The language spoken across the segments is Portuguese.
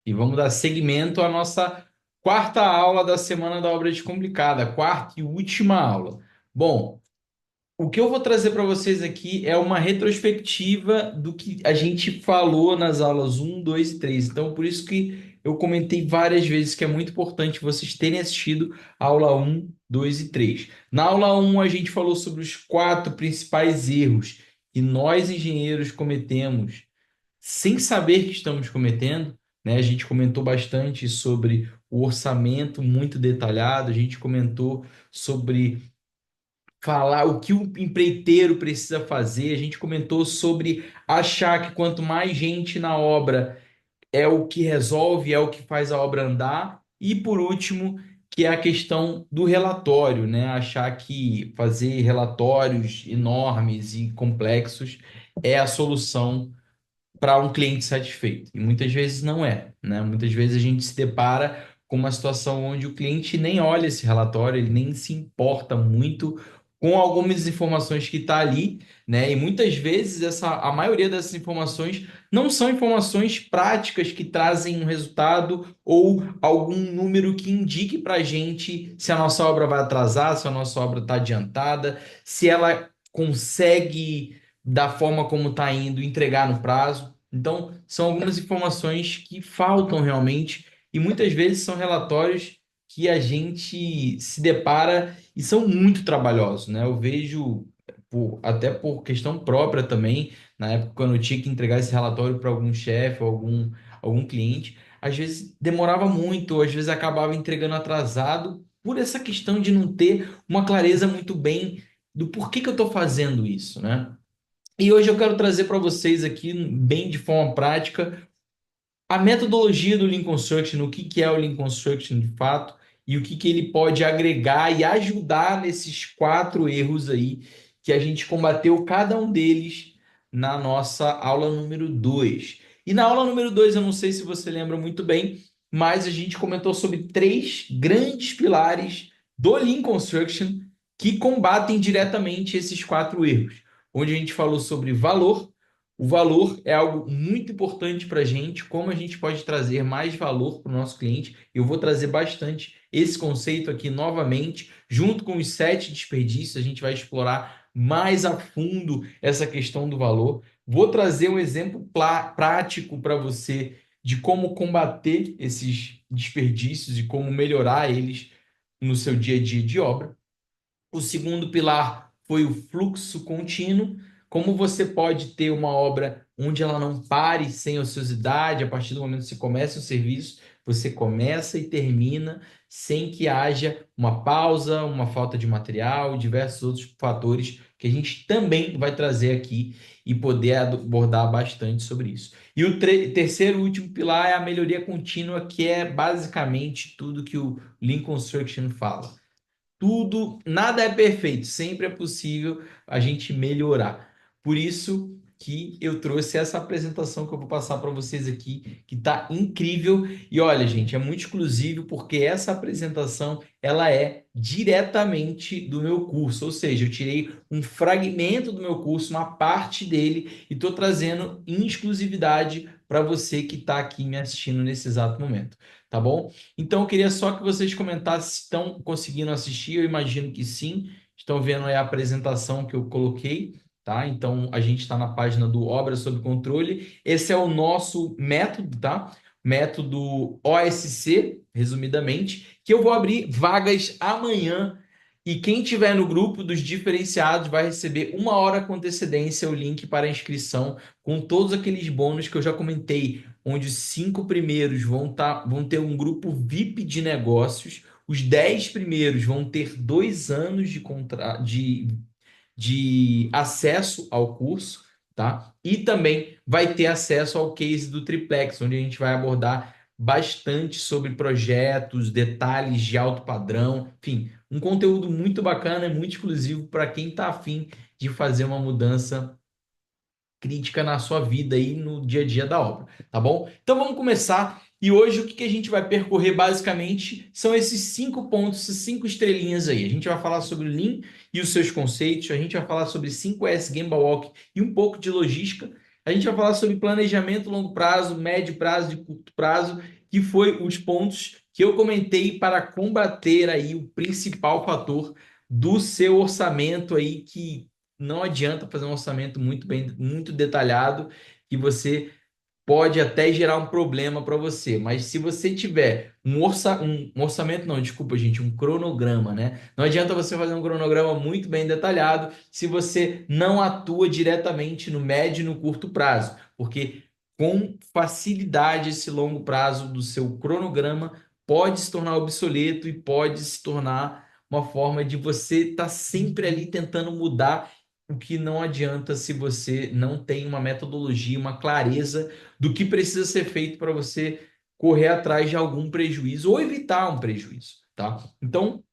E vamos dar seguimento à nossa quarta aula da Semana da Obra Descomplicada, quarta e última aula. Bom, o que eu vou trazer para vocês aqui é uma retrospectiva do que a gente falou nas aulas um, 2 e 3. Então, por isso que eu comentei várias vezes que é muito importante vocês terem assistido a aula um, 2 e 3. Na aula um, a gente falou sobre os quatro principais erros que nós, engenheiros, cometemos sem saber que estamos cometendo, né? A gente comentou bastante sobre o orçamento muito detalhado, a gente comentou sobre falar o que o empreiteiro precisa fazer, a gente comentou sobre achar que quanto mais gente na obra é o que resolve, é o que faz a obra andar, e por último, que é a questão do relatório, né? Achar que fazer relatórios enormes e complexos é a solução para um cliente satisfeito. E muitas vezes não é, né? Muitas vezes a gente se depara com uma situação onde o cliente nem olha esse relatório, ele nem se importa muito com algumas informações que está ali, né? E muitas vezes a maioria dessas informações não são informações práticas que trazem um resultado ou algum número que indique para a gente se a nossa obra vai atrasar, se a nossa obra está adiantada, se ela consegue, da forma como está indo, entregar no prazo. Então, são algumas informações que faltam realmente, e muitas vezes são relatórios que a gente se depara e são muito trabalhosos, né? Eu vejo, até por questão própria também, na época quando eu tinha que entregar esse relatório para algum chefe ou algum cliente, às vezes demorava muito, ou às vezes acabava entregando atrasado, por essa questão de não ter uma clareza muito bem do porquê que eu estou fazendo isso, né? E hoje eu quero trazer para vocês aqui, bem de forma prática, a metodologia do Lean Construction, o que que é o Lean Construction de fato, e o que que ele pode agregar e ajudar nesses quatro erros aí, que a gente combateu cada um deles na nossa aula número 2. E na aula número 2 eu não sei se você lembra muito bem, mas a gente comentou sobre três grandes pilares do Lean Construction que combatem diretamente esses quatro erros, onde a gente falou sobre valor. O valor é algo muito importante para a gente, como a gente pode trazer mais valor para o nosso cliente. Eu vou trazer bastante esse conceito aqui novamente, junto com os sete desperdícios, a gente vai explorar mais a fundo essa questão do valor. Vou trazer um exemplo prático para você de como combater esses desperdícios e como melhorar eles no seu dia a dia de obra. O segundo pilar foi o fluxo contínuo. Como você pode ter uma obra onde ela não pare sem ociosidade, a partir do momento que você começa o serviço, você começa e termina sem que haja uma pausa, uma falta de material, diversos outros fatores que a gente também vai trazer aqui e poder abordar bastante sobre isso. E o terceiro e último pilar é a melhoria contínua, que é basicamente tudo que o Lean Construction fala. Tudo, nada é perfeito, sempre é possível a gente melhorar. Por isso que eu trouxe essa apresentação que eu vou passar para vocês aqui, que está incrível. E olha, gente, é muito exclusivo porque essa apresentação ela é diretamente do meu curso, ou seja, eu tirei um fragmento do meu curso, uma parte dele, e estou trazendo em exclusividade para você que está aqui me assistindo nesse exato momento, tá bom? Então, eu queria só que vocês comentassem se estão conseguindo assistir. Eu imagino que sim. Estão vendo aí a apresentação que eu coloquei, tá? Então, a gente está na página do Obra Sob Controle. Esse é o nosso método, tá? Método OSC, resumidamente, que eu vou abrir vagas amanhã. E quem tiver no grupo dos diferenciados vai receber uma hora com antecedência o link para a inscrição com todos aqueles bônus que eu já comentei, onde os cinco primeiros vão ter um grupo VIP de negócios, os 10 primeiros vão ter 2 anos de acesso ao curso, tá? E também vai ter acesso ao case do Triplex, onde a gente vai abordar bastante sobre projetos, detalhes de alto padrão, enfim, um conteúdo muito bacana e muito exclusivo para quem está afim de fazer uma mudança crítica na sua vida aí no dia a dia da obra, tá bom? Então vamos começar. E hoje o que que a gente vai percorrer basicamente são esses 5 pontos, essas 5 estrelinhas aí. A gente vai falar sobre o Lean e os seus conceitos, a gente vai falar sobre 5S Gemba Walk e um pouco de logística. a gente vai falar sobre planejamento longo prazo, médio prazo e curto prazo, que foi os pontos que eu comentei para combater aí o principal fator do seu orçamento aí, que não adianta fazer um orçamento muito bem, muito detalhado, que você pode até gerar um problema para você, mas se você tiver um orçamento, não, desculpa, gente, um cronograma, né? Não adianta você fazer um cronograma muito bem detalhado se você não atua diretamente no médio e no curto prazo, porque com facilidade esse longo prazo do seu cronograma pode se tornar obsoleto e pode se tornar uma forma de você estar sempre ali tentando mudar, o que não adianta se você não tem uma metodologia, uma clareza do que precisa ser feito para você correr atrás de algum prejuízo ou evitar um prejuízo, tá? Então,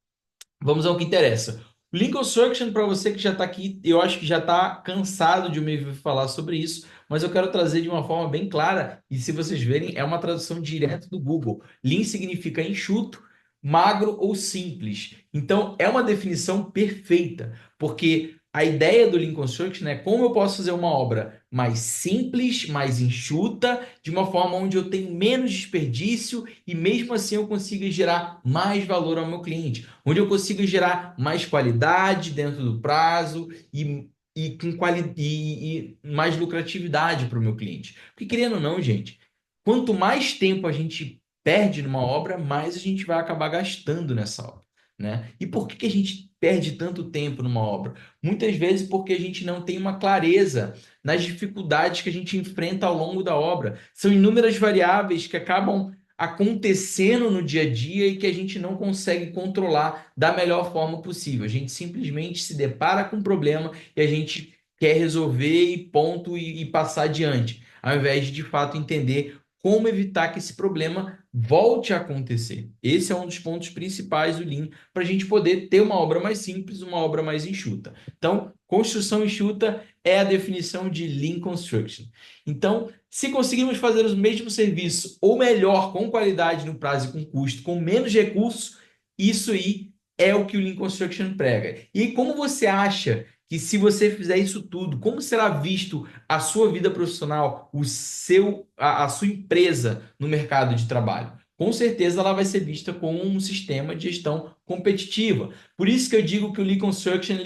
vamos ao que interessa. O Lean Construction, para você que já está aqui, eu acho que já está cansado de me ouvir falar sobre isso, mas eu quero trazer de uma forma bem clara, e se vocês verem, é uma tradução direta do Google. Lean significa enxuto, magro ou simples. Então, é uma definição perfeita, porque a ideia do Lean Construction é como eu posso fazer uma obra mais simples, mais enxuta, de uma forma onde eu tenho menos desperdício e mesmo assim eu consiga gerar mais valor ao meu cliente, onde eu consiga gerar mais qualidade dentro do prazo e mais lucratividade para o meu cliente. Porque querendo ou não, gente, quanto mais tempo a gente perde numa obra, mais a gente vai acabar gastando nessa obra, né? E por que que a gente perde tanto tempo numa obra? Muitas vezes porque a gente não tem uma clareza nas dificuldades que a gente enfrenta ao longo da obra. São inúmeras variáveis que acabam acontecendo no dia a dia e que a gente não consegue controlar da melhor forma possível. A gente simplesmente se depara com um problema e a gente quer resolver e ponto e passar adiante, ao invés de fato entender como evitar que esse problema volte a acontecer. Esse é um dos pontos principais do Lean para a gente poder ter uma obra mais simples, uma obra mais enxuta. Então, construção enxuta é a definição de Lean Construction. Então, se conseguirmos fazer os mesmos serviços ou melhor, com qualidade no prazo e com custo, com menos recursos, isso aí é o que o Lean Construction prega. E como você acha que se você fizer isso tudo, como será visto a sua vida profissional, a sua empresa no mercado de trabalho? Com certeza ela vai ser vista como um sistema de gestão competitiva. Por isso que eu digo que o Lean Construction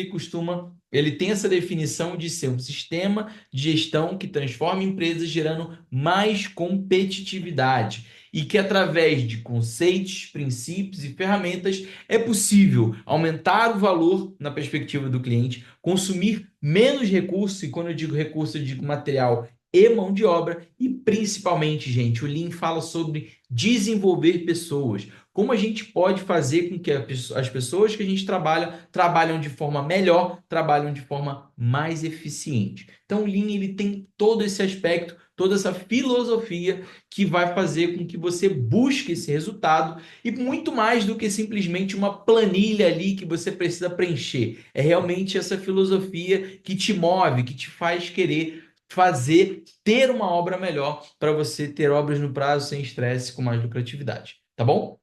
ele tem essa definição de ser um sistema de gestão que transforma empresas gerando mais competitividade e que através de conceitos, princípios e ferramentas é possível aumentar o valor na perspectiva do cliente, consumir menos recursos, e quando eu digo recurso, eu digo material e mão de obra, e principalmente, gente, o Lean fala sobre desenvolver pessoas. Como a gente pode fazer com que as pessoas que a gente trabalham de forma melhor, trabalham de forma mais eficiente. Então, o Lean ele tem todo esse aspecto, toda essa filosofia que vai fazer com que você busque esse resultado e muito mais do que simplesmente uma planilha ali que você precisa preencher. É realmente essa filosofia que te move, que te faz querer fazer, ter uma obra melhor para você ter obras no prazo sem estresse, com mais lucratividade, tá bom?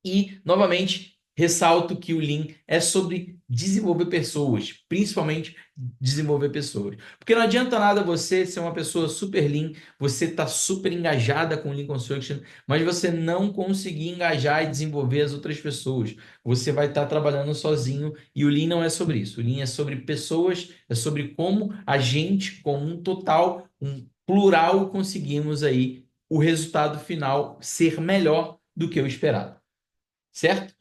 E, novamente, ressalto que o Lean é sobre desenvolver pessoas, principalmente desenvolver pessoas. Porque não adianta nada você ser uma pessoa super Lean, você tá super engajada com o Lean Construction, mas você não conseguir engajar e desenvolver as outras pessoas. Você vai estar trabalhando sozinho e o Lean não é sobre isso. O Lean é sobre pessoas, é sobre como a gente, como um total, um plural, conseguimos aí o resultado final ser melhor do que o esperado, certo?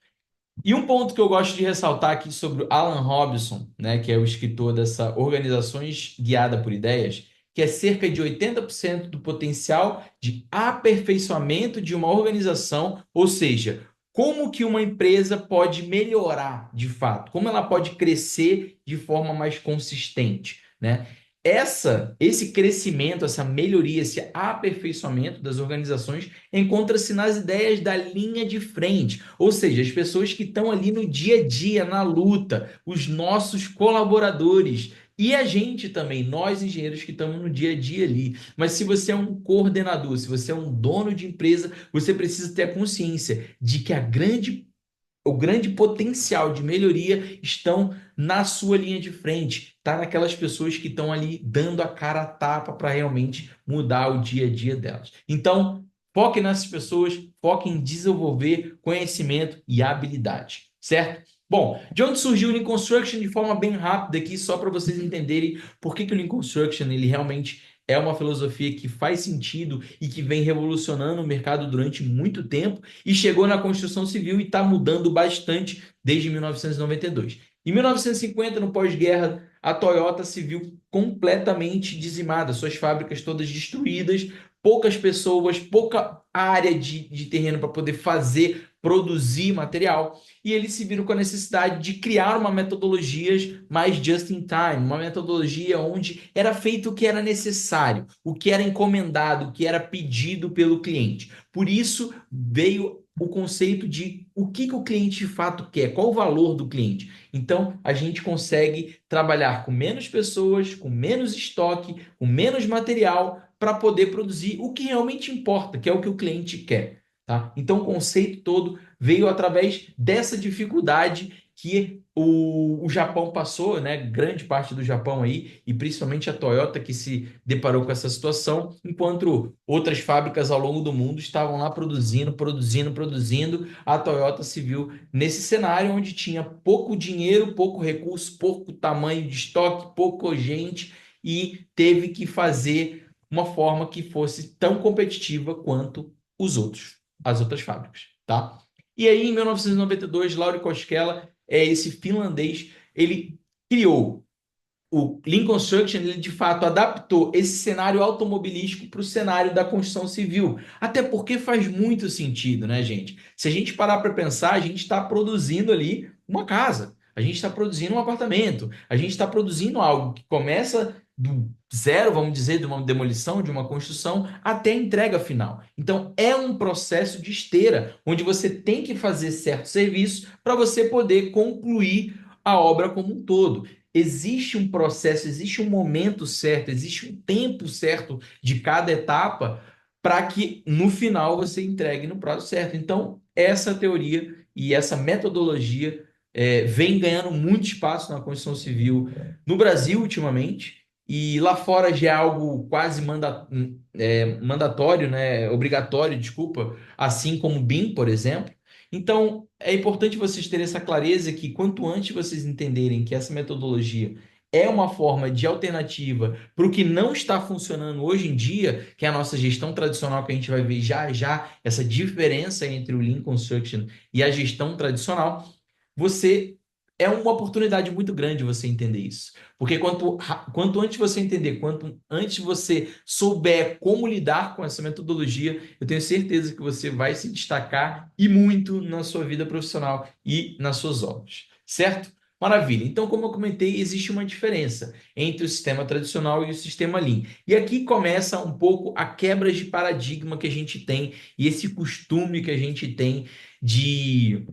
E um ponto que eu gosto de ressaltar aqui sobre o Alan Robinson, né, que é o escritor dessa Organizações Guiada por Ideias, que é cerca de 80% do potencial de aperfeiçoamento de uma organização, ou seja, como que uma empresa pode melhorar de fato, como ela pode crescer de forma mais consistente, né? Esse crescimento, essa melhoria, esse aperfeiçoamento das organizações encontra-se nas ideias da linha de frente, ou seja, as pessoas que estão ali no dia a dia, na luta, os nossos colaboradores e a gente também, nós engenheiros que estamos no dia a dia ali. Mas se você é um coordenador, se você é um dono de empresa, você precisa ter a consciência de que a grande o grande potencial de melhoria estão na sua linha de frente, tá naquelas pessoas que estão ali dando a cara a tapa para realmente mudar o dia a dia delas. Então, foque nessas pessoas, foque em desenvolver conhecimento e habilidade, certo? Bom, de onde surgiu o Lean Construction de forma bem rápida aqui, só para vocês entenderem por que o Lean Construction ele realmente é uma filosofia que faz sentido e que vem revolucionando o mercado durante muito tempo e chegou na construção civil e está mudando bastante desde 1992. Em 1950, no pós-guerra, a Toyota se viu completamente dizimada, suas fábricas todas destruídas, poucas pessoas, pouca área de terreno para poder fazer, produzir material, e eles se viram com a necessidade de criar uma metodologia mais just in time, uma metodologia onde era feito o que era necessário, o que era encomendado, o que era pedido pelo cliente. Por isso veio o conceito de o que o cliente de fato quer, qual o valor do cliente. Então, a gente consegue trabalhar com menos pessoas, com menos estoque, com menos material, para poder produzir o que realmente importa, que é o que o cliente quer. Tá? Então, o conceito todo veio através dessa dificuldade que o Japão passou, né? Grande parte do Japão aí, e principalmente a Toyota que se deparou com essa situação, enquanto outras fábricas ao longo do mundo estavam lá produzindo, produzindo, produzindo, a Toyota se viu nesse cenário onde tinha pouco dinheiro, pouco recurso, pouco tamanho de estoque, pouca gente, e teve que fazer uma forma que fosse tão competitiva quanto as outras fábricas, tá? E aí, em 1992, Lauri Koskela, esse finlandês, ele criou o Lean Construction, ele de fato adaptou esse cenário automobilístico para o cenário da construção civil. Até porque faz muito sentido, né, gente? Se a gente parar para pensar, a gente está produzindo ali uma casa, a gente está produzindo um apartamento, a gente está produzindo algo que começa do zero, vamos dizer, de uma demolição, de uma construção, até a entrega final. Então, é um processo de esteira, onde você tem que fazer certo serviço para você poder concluir a obra como um todo. Existe um processo, existe um momento certo, existe um tempo certo de cada etapa para que no final você entregue no prazo certo. Então, essa teoria e essa metodologia vem ganhando muito espaço na construção civil no Brasil ultimamente, e lá fora já é algo quase mandatório, né? Obrigatório, desculpa, assim como o BIM, por exemplo. Então, é importante vocês terem essa clareza que quanto antes vocês entenderem que essa metodologia é uma forma de alternativa para o que não está funcionando hoje em dia, que é a nossa gestão tradicional, que a gente vai ver já já essa diferença entre o Lean Construction e a gestão tradicional, você é uma oportunidade muito grande você entender isso. Porque quanto antes você entender, quanto antes você souber como lidar com essa metodologia, eu tenho certeza que você vai se destacar e muito na sua vida profissional e nas suas obras. Certo? Maravilha. Então, como eu comentei, existe uma diferença entre o sistema tradicional e o sistema Lean. E aqui começa um pouco a quebra de paradigma que a gente tem e esse costume que a gente tem de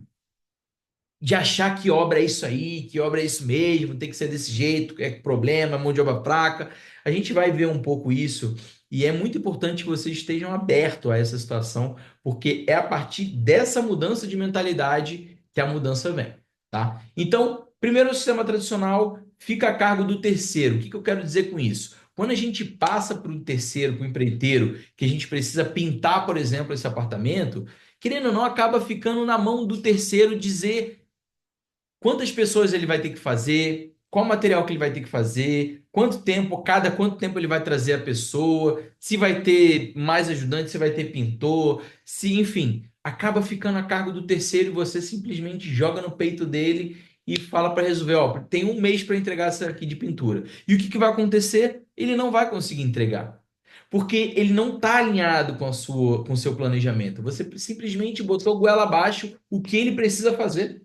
achar que obra é isso aí, que obra é isso mesmo, tem que ser desse jeito, é problema, mão de obra fraca. A gente vai ver um pouco isso e é muito importante que vocês estejam abertos a essa situação, porque é a partir dessa mudança de mentalidade que a mudança vem, tá? Então, primeiro o sistema tradicional fica a cargo do terceiro. O que que eu quero dizer com isso? Quando a gente passa para o terceiro, para o empreiteiro, que a gente precisa pintar, por exemplo, esse apartamento, querendo ou não, acaba ficando na mão do terceiro dizer quantas pessoas ele vai ter que fazer, qual material que ele vai ter que fazer, quanto tempo ele vai trazer a pessoa, se vai ter mais ajudante, se vai ter pintor, se, enfim, acaba ficando a cargo do terceiro e você simplesmente joga no peito dele e fala para resolver, ó, tem um mês para entregar essa aqui de pintura. E o que que vai acontecer? Ele não vai conseguir entregar. Porque ele não está alinhado com o seu planejamento. Você simplesmente botou goela abaixo o que ele precisa fazer.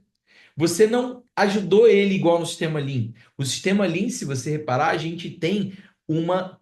Você não ajudou ele igual no sistema Lean. O sistema Lean, se você reparar, a gente tem uma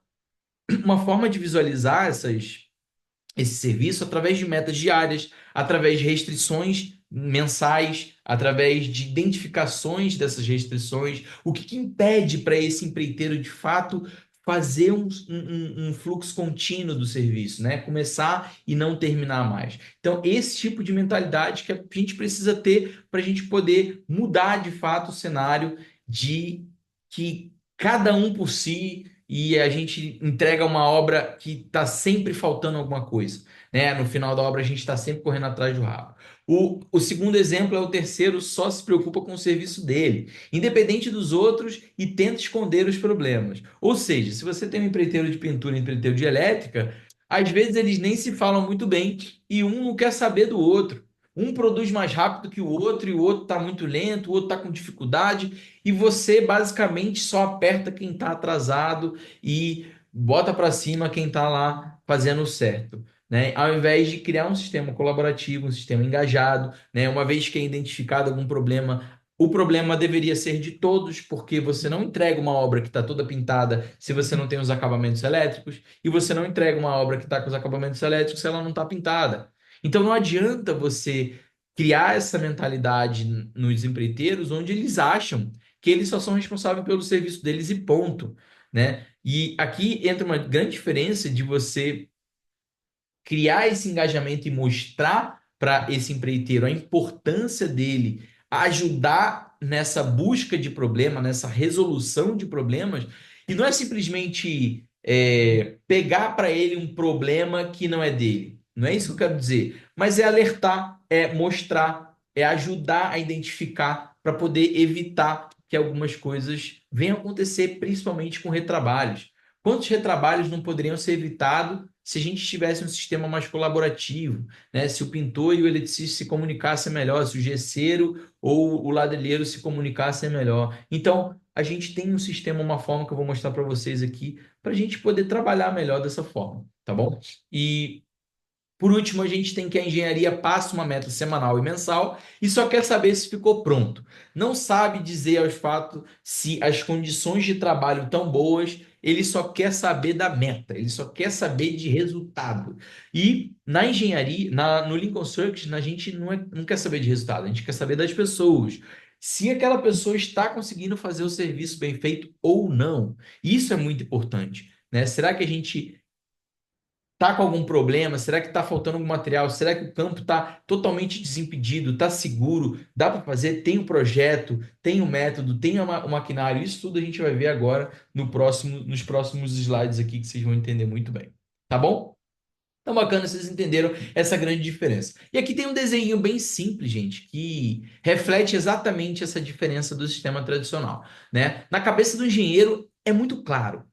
forma de visualizar esse serviço através de metas diárias, através de restrições mensais, através de identificações dessas restrições, o que impede para esse empreiteiro de fato fazer um fluxo contínuo do serviço, né? Começar e não terminar mais. Então, esse tipo de mentalidade que a gente precisa ter para a gente poder mudar de fato o cenário de que cada um por si e a gente entrega uma obra que está sempre faltando alguma coisa, né? No final da obra a gente está sempre correndo atrás do rabo. O segundo exemplo é o terceiro, só se preocupa com o serviço dele, independente dos outros e tenta esconder os problemas. Ou seja, se você tem um empreiteiro de pintura e um empreiteiro de elétrica, às vezes eles nem se falam muito bem e um não quer saber do outro. Um produz mais rápido que o outro e o outro está muito lento, o outro está com dificuldade e você basicamente só aperta quem está atrasado e bota para cima quem está lá fazendo o certo. Né? Ao invés de criar um sistema colaborativo, um sistema engajado, né? Uma vez que é identificado algum problema, o problema deveria ser de todos, porque você não entrega uma obra que está toda pintada se você não tem os acabamentos elétricos, e você não entrega uma obra que está com os acabamentos elétricos se ela não está pintada. Então não adianta você criar essa mentalidade nos empreiteiros onde eles acham que eles só são responsáveis pelo serviço deles e ponto, né? E aqui entra uma grande diferença de você criar esse engajamento e mostrar para esse empreiteiro a importância dele ajudar nessa busca de problema, nessa resolução de problemas, e não é simplesmente pegar para ele um problema que não é dele. Não é isso que eu quero dizer, mas é alertar, é mostrar, é ajudar a identificar para poder evitar que algumas coisas venham a acontecer, principalmente com retrabalhos. Quantos retrabalhos não poderiam ser evitados se a gente tivesse um sistema mais colaborativo, né? Se o pintor e o eletricista se comunicassem melhor, se o gesseiro ou o ladrilheiro se comunicassem melhor. Então, a gente tem um sistema, uma forma que eu vou mostrar para vocês aqui, para a gente poder trabalhar melhor dessa forma, tá bom? E por último, a gente tem que a engenharia passa uma meta semanal e mensal e só quer saber se ficou pronto. Não sabe dizer aos fatos se as condições de trabalho estão boas, ele só quer saber da meta, ele só quer saber de resultado. E na engenharia, no Lean Construction, a gente não quer saber de resultado, a gente quer saber das pessoas. Se aquela pessoa está conseguindo fazer o serviço bem feito ou não. Isso é muito importante, né? Será que a gente tá com algum problema? Será que está faltando algum material? Será que o campo está totalmente desimpedido? Está seguro? Dá para fazer? Tem o projeto, tem o método, tem o maquinário. Isso tudo a gente vai ver agora nos próximos slides aqui que vocês vão entender muito bem. Tá bom? Então, bacana, vocês entenderam essa grande diferença. E aqui tem um desenho bem simples, gente, que reflete exatamente essa diferença do sistema tradicional, né? Na cabeça do engenheiro é muito claro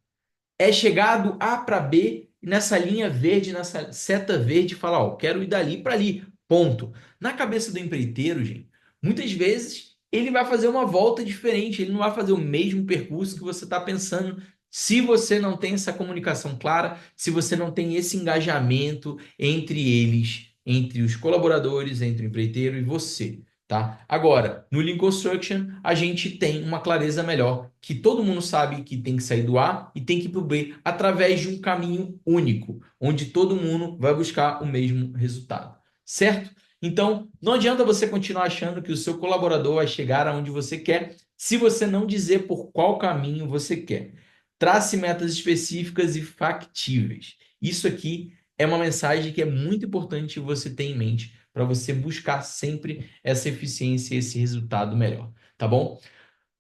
é chegar do A para B nessa linha verde, nessa seta verde, e falar, ó, quero ir dali para ali, ponto. Na cabeça do empreiteiro, gente, muitas vezes ele vai fazer uma volta diferente, ele não vai fazer o mesmo percurso que você está pensando. Se você não tem essa comunicação clara, se você não tem esse engajamento entre eles, entre os colaboradores, entre o empreiteiro e você. Tá? Agora, no Lean Construction, a gente tem uma clareza melhor, que todo mundo sabe que tem que sair do A e tem que ir para o B através de um caminho único, onde todo mundo vai buscar o mesmo resultado, certo? Então, não adianta você continuar achando que o seu colaborador vai chegar aonde você quer, se você não dizer por qual caminho você quer. Trace metas específicas e factíveis. Isso aqui é uma mensagem que é muito importante você ter em mente para você buscar sempre essa eficiência e esse resultado melhor, tá bom?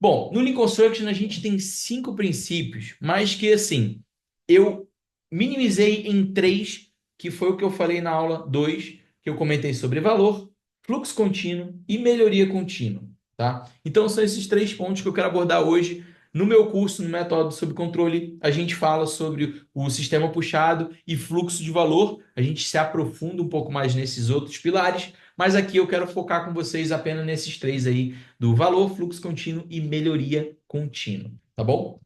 Bom, no Lean Construction a gente tem 5 princípios, mas que assim, eu minimizei em 3, que foi o que eu falei na aula 2, que eu comentei sobre valor, fluxo contínuo e melhoria contínua, tá? Então são esses 3 pontos que eu quero abordar hoje. No meu curso, no Método sob Controle, a gente fala sobre o sistema puxado e fluxo de valor. A gente se aprofunda um pouco mais nesses outros pilares, mas aqui eu quero focar com vocês apenas nesses 3 aí do valor, fluxo contínuo e melhoria contínua, tá bom?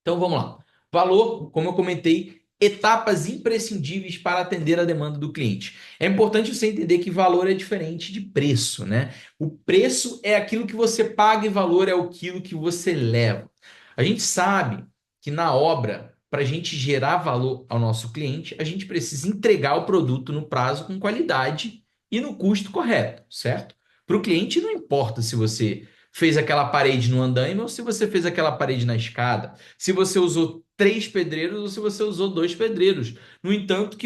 Então vamos lá. Valor, como eu comentei, etapas imprescindíveis para atender a demanda do cliente. É importante você entender que valor é diferente de preço, né? O preço é aquilo que você paga e valor é aquilo que você leva. A gente sabe que na obra, para a gente gerar valor ao nosso cliente, a gente precisa entregar o produto no prazo com qualidade e no custo correto, certo? Para o cliente não importa se você fez aquela parede no andaime ou se você fez aquela parede na escada. Se você usou três pedreiros ou se você usou dois pedreiros. No entanto,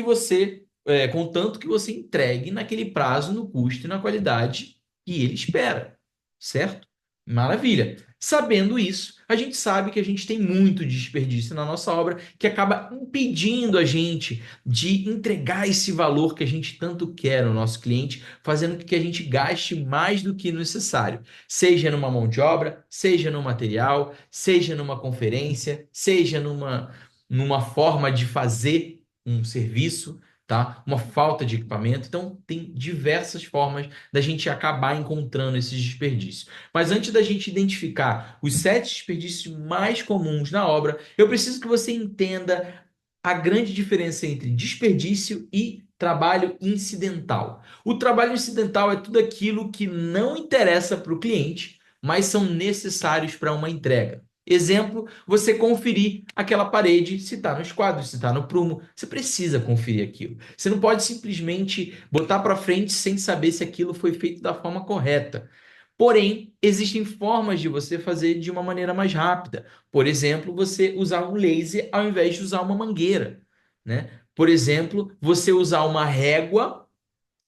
contanto que você entregue naquele prazo, no custo e na qualidade que ele espera, certo? Maravilha. Sabendo isso, a gente sabe que a gente tem muito desperdício na nossa obra que acaba impedindo a gente de entregar esse valor que a gente tanto quer ao nosso cliente, fazendo com que a gente gaste mais do que necessário, seja numa mão de obra, seja no material, seja numa conferência, seja numa forma de fazer um serviço, tá? Uma falta de equipamento. Então, tem diversas formas da gente acabar encontrando esses desperdícios. Mas antes da gente identificar os sete desperdícios mais comuns na obra, eu preciso que você entenda a grande diferença entre desperdício e trabalho incidental. O trabalho incidental é tudo aquilo que não interessa para o cliente, mas são necessários para uma entrega. Exemplo, você conferir aquela parede, se está no esquadro, se está no prumo, você precisa conferir aquilo. Você não pode simplesmente botar para frente sem saber se aquilo foi feito da forma correta. Porém, existem formas de você fazer de uma maneira mais rápida. Por exemplo, você usar um laser ao invés de usar uma mangueira, né? Por exemplo, você usar uma régua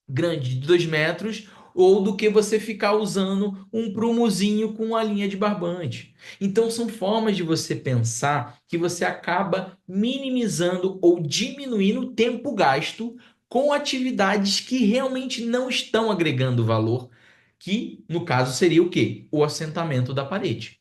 grande de 2 metros ou do que você ficar usando um prumozinho com uma linha de barbante. Então, são formas de você pensar que você acaba minimizando ou diminuindo o tempo gasto com atividades que realmente não estão agregando valor, que no caso seria o quê? O assentamento da parede.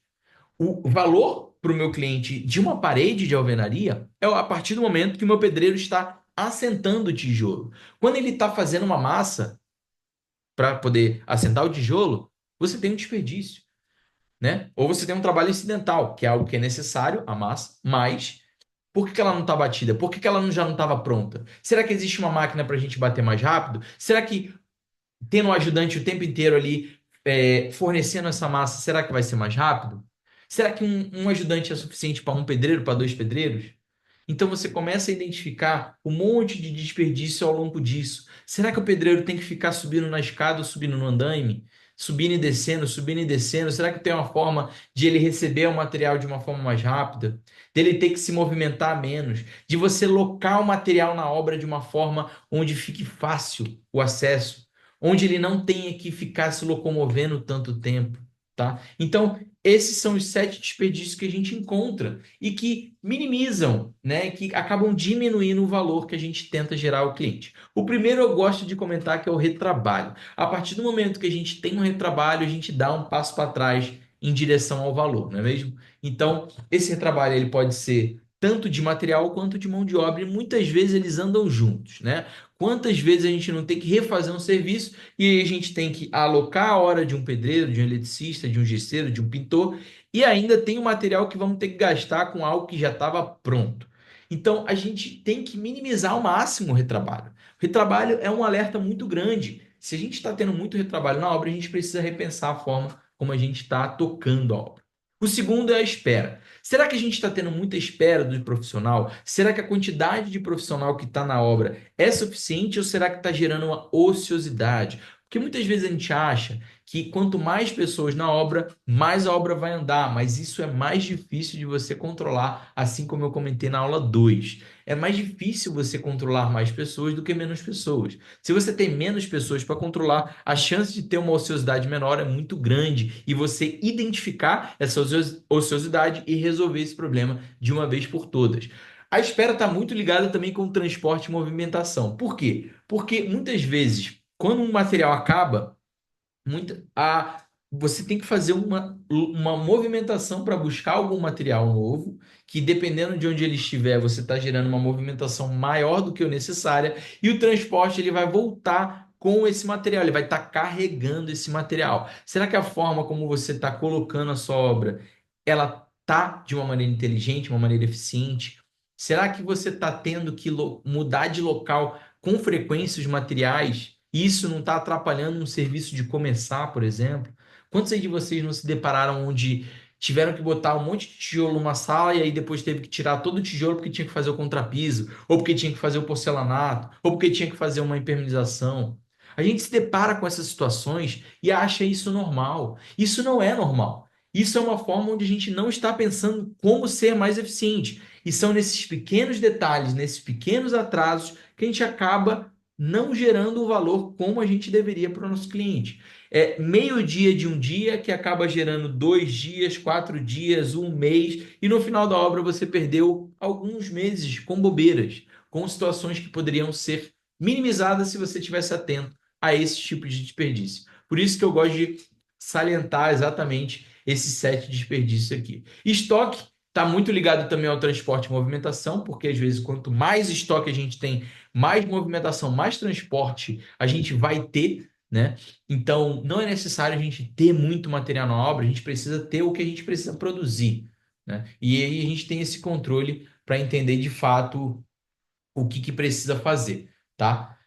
O valor para o meu cliente de uma parede de alvenaria é a partir do momento que o meu pedreiro está assentando o tijolo. Quando ele está fazendo uma massa para poder assentar o tijolo, você tem um desperdício, né? Ou você tem um trabalho incidental, que é algo que é necessário, a massa, mas por que que ela não está batida? Por que que ela já não estava pronta? Será que existe uma máquina para a gente bater mais rápido? Será que tendo um ajudante o tempo inteiro ali fornecendo essa massa, será que vai ser mais rápido? Será que um ajudante é suficiente para um pedreiro, para dois pedreiros? Então você começa a identificar um monte de desperdício ao longo disso. Será que o pedreiro tem que ficar subindo na escada ou subindo no andaime? Subindo e descendo, subindo e descendo? Será que tem uma forma de ele receber o material de uma forma mais rápida? Dele ter que se movimentar menos? De você locar o material na obra de uma forma onde fique fácil o acesso? Onde ele não tenha que ficar se locomovendo tanto tempo, tá? Então, esses são os sete desperdícios que a gente encontra e que minimizam, né, que acabam diminuindo o valor que a gente tenta gerar ao cliente. O primeiro eu gosto de comentar que é o retrabalho. A partir do momento que a gente tem um retrabalho, a gente dá um passo para trás em direção ao valor, não é mesmo? Então, esse retrabalho ele pode ser tanto de material quanto de mão de obra, e muitas vezes eles andam juntos, né? Quantas vezes a gente não tem que refazer um serviço e aí a gente tem que alocar a hora de um pedreiro, de um eletricista, de um gesseiro, de um pintor, e ainda tem o material que vamos ter que gastar com algo que já estava pronto. Então, a gente tem que minimizar ao máximo o retrabalho. O retrabalho é um alerta muito grande. Se a gente está tendo muito retrabalho na obra, a gente precisa repensar a forma como a gente está tocando a obra. O segundo é a espera. Será que a gente está tendo muita espera do profissional? Será que a quantidade de profissional que está na obra é suficiente ou será que está gerando uma ociosidade? Porque muitas vezes a gente acha que quanto mais pessoas na obra, mais a obra vai andar, mas isso é mais difícil de você controlar, assim como eu comentei na aula 2. É mais difícil você controlar mais pessoas do que menos pessoas. Se você tem menos pessoas para controlar, a chance de ter uma ociosidade menor é muito grande e você identificar essa ociosidade e resolver esse problema de uma vez por todas. A espera está muito ligada também com o transporte e movimentação. Por quê? Porque muitas vezes, quando um material acaba, você tem que fazer uma movimentação para buscar algum material novo, que dependendo de onde ele estiver, você está gerando uma movimentação maior do que o necessária, e o transporte ele vai voltar com esse material, ele vai estar carregando esse material. Será que a forma como você está colocando a sua obra, ela tá de uma maneira inteligente, uma maneira eficiente? Será que você está tendo que mudar de local com frequência os materiais? E isso não está atrapalhando um serviço de começar, por exemplo? Quantos aí de vocês não se depararam onde tiveram que botar um monte de tijolo numa sala e aí depois teve que tirar todo o tijolo porque tinha que fazer o contrapiso, ou porque tinha que fazer o porcelanato, ou porque tinha que fazer uma impermeabilização? A gente se depara com essas situações e acha isso normal. Isso não é normal. Isso é uma forma onde a gente não está pensando como ser mais eficiente. E são nesses pequenos detalhes, nesses pequenos atrasos, que a gente acaba não gerando o valor como a gente deveria para o nosso cliente. É meio dia de um dia que acaba gerando 2 dias, 4 dias, um mês, e no final da obra você perdeu alguns meses com bobeiras, com situações que poderiam ser minimizadas se você tivesse atento a esse tipo de desperdício. Por isso que eu gosto de salientar exatamente esse set de desperdício aqui. Estoque está muito ligado também ao transporte e movimentação, porque às vezes quanto mais estoque a gente tem, mais movimentação, mais transporte a gente vai ter, né? Então, não é necessário a gente ter muito material na obra, a gente precisa ter o que a gente precisa produzir, né? E aí a gente tem esse controle para entender de fato o que precisa fazer, tá?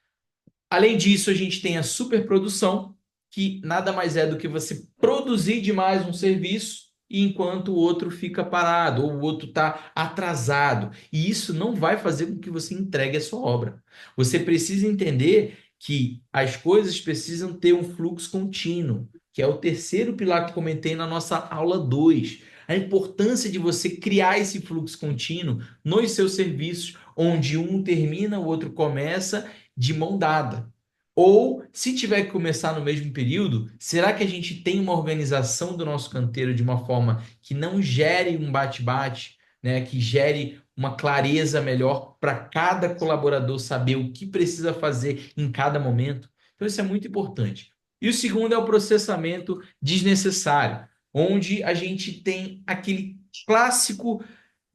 Além disso, a gente tem a superprodução, que nada mais é do que você produzir demais um serviço enquanto o outro fica parado ou o outro está atrasado. E isso não vai fazer com que você entregue a sua obra. Você precisa entender que as coisas precisam ter um fluxo contínuo, que é o terceiro pilar que comentei na nossa aula 2. A importância de você criar esse fluxo contínuo nos seus serviços, onde um termina, o outro começa de mão dada. Ou, se tiver que começar no mesmo período, será que a gente tem uma organização do nosso canteiro de uma forma que não gere um bate-bate, né? Que gere uma clareza melhor para cada colaborador saber o que precisa fazer em cada momento? Então, isso é muito importante. E o segundo é o processamento desnecessário, onde a gente tem aquele clássico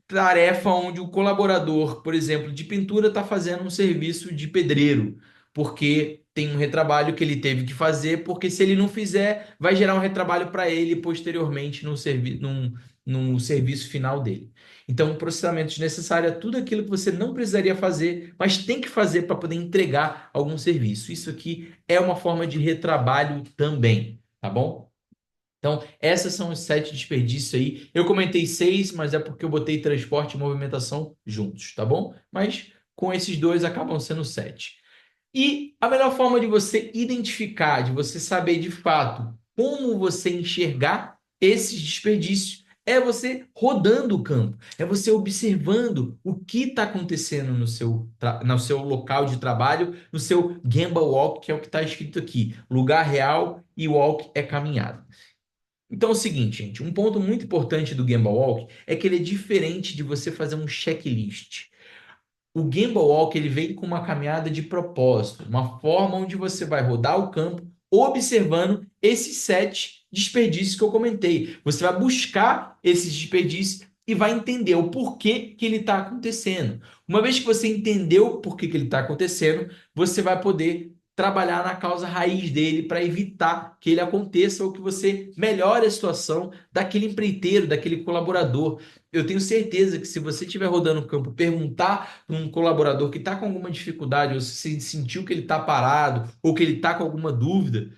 tarefa onde o colaborador, por exemplo, de pintura está fazendo um serviço de pedreiro, porque tem um retrabalho que ele teve que fazer, porque se ele não fizer, vai gerar um retrabalho para ele posteriormente no serviço final dele. Então, o processamento desnecessário é tudo aquilo que você não precisaria fazer, mas tem que fazer para poder entregar algum serviço. Isso aqui é uma forma de retrabalho também, tá bom? Então, essas são os 7 desperdícios aí. Eu comentei 6, mas é porque eu botei transporte e movimentação juntos, tá bom? Mas com esses dois acabam sendo 7. E a melhor forma de você identificar, de você saber de fato como você enxergar esses desperdícios, é você rodando o campo, é você observando o que está acontecendo no seu local de trabalho, no seu Gemba Walk, que é o que está escrito aqui. Lugar real e walk é caminhada. Então é o seguinte, gente, um ponto muito importante do Gemba Walk é que ele é diferente de você fazer um checklist. O Gemba Walk ele vem com uma caminhada de propósito, uma forma onde você vai rodar o campo observando esses 7 desperdícios que eu comentei. Você vai buscar esses desperdícios e vai entender o porquê que ele está acontecendo. Uma vez que você entendeu o porquê que ele está acontecendo, você vai poder trabalhar na causa raiz dele para evitar que ele aconteça ou que você melhore a situação daquele empreiteiro, daquele colaborador. Eu tenho certeza que se você estiver rodando o campo, perguntar para um colaborador que está com alguma dificuldade, ou se sentiu que ele está parado, ou que ele está com alguma dúvida,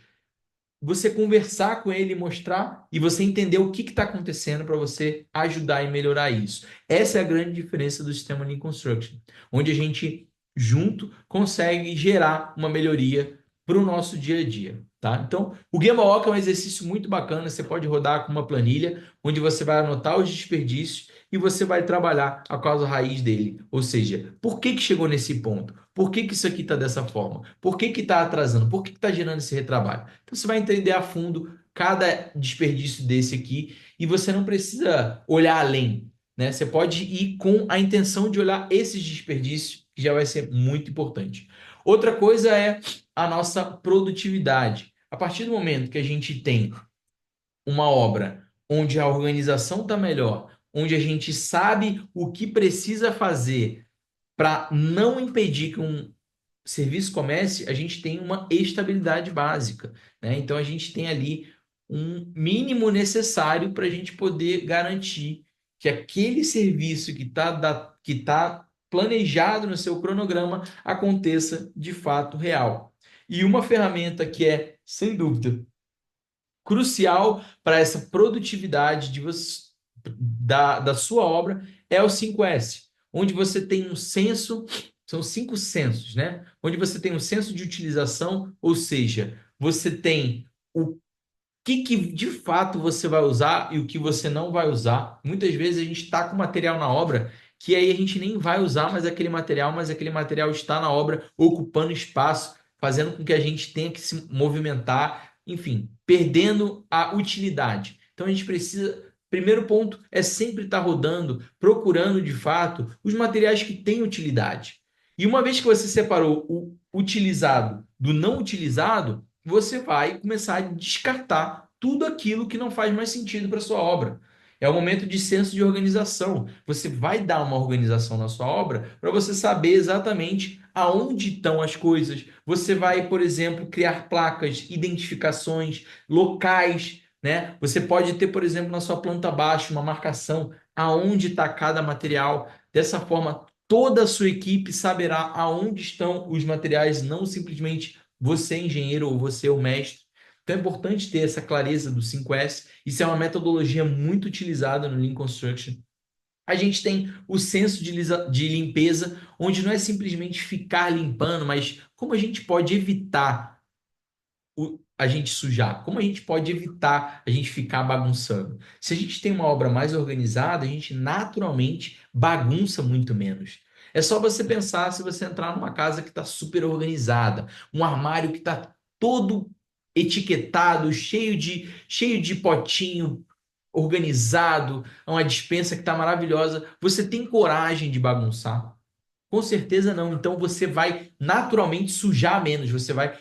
você conversar com ele, mostrar e você entender o que está acontecendo para você ajudar e melhorar isso. Essa é a grande diferença do sistema Lean Construction, onde a gente junto consegue gerar uma melhoria para o nosso dia a dia. Tá? Então, o Gemba Walk é um exercício muito bacana. Você pode rodar com uma planilha, onde você vai anotar os desperdícios e você vai trabalhar a causa raiz dele. Ou seja, por que chegou nesse ponto? Por que isso aqui está dessa forma? Por que está atrasando? Por que está gerando esse retrabalho? Então você vai entender a fundo cada desperdício desse aqui e você não precisa olhar além, né? Você pode ir com a intenção de olhar esses desperdícios, que já vai ser muito importante. Outra coisa é a nossa produtividade. A partir do momento que a gente tem uma obra onde a organização está melhor, onde a gente sabe o que precisa fazer para não impedir que um serviço comece, a gente tem uma estabilidade básica, né? Então a gente tem ali um mínimo necessário para a gente poder garantir que aquele serviço que tá planejado no seu cronograma aconteça de fato real. E uma ferramenta que é, sem dúvida, crucial para essa produtividade da sua obra é o 5S, onde você tem um senso São 5 censos, né? Onde você tem o censo de utilização, ou seja, você tem o que de fato você vai usar e o que você não vai usar. Muitas vezes a gente está com material na obra que aí a gente nem vai usar mais aquele material, mas aquele material está na obra ocupando espaço, fazendo com que a gente tenha que se movimentar, enfim, perdendo a utilidade. Então a gente precisa. Primeiro ponto é sempre estar rodando, procurando de fato os materiais que têm utilidade. E uma vez que você separou o utilizado do não utilizado, você vai começar a descartar tudo aquilo que não faz mais sentido para sua obra. É o momento de senso de organização. Você vai dar uma organização na sua obra para você saber exatamente aonde estão as coisas. Você vai, por exemplo, criar placas, identificações, locais, né? Você pode ter, por exemplo, na sua planta baixa uma marcação aonde está cada material. Dessa forma, toda a sua equipe saberá aonde estão os materiais, não simplesmente você, engenheiro, ou você, o mestre. Então é importante ter essa clareza do 5S. Isso é uma metodologia muito utilizada no Lean Construction. A gente tem o senso de limpeza, onde não é simplesmente ficar limpando, mas como a gente pode evitar a gente sujar? Como a gente pode evitar a gente ficar bagunçando? Se a gente tem uma obra mais organizada, a gente naturalmente bagunça muito menos. É só você pensar se você entrar numa casa que está super organizada, um armário que está todo etiquetado, cheio de potinho organizado, uma despensa que está maravilhosa. Você tem coragem de bagunçar? Com certeza não. Então você vai naturalmente sujar menos, você vai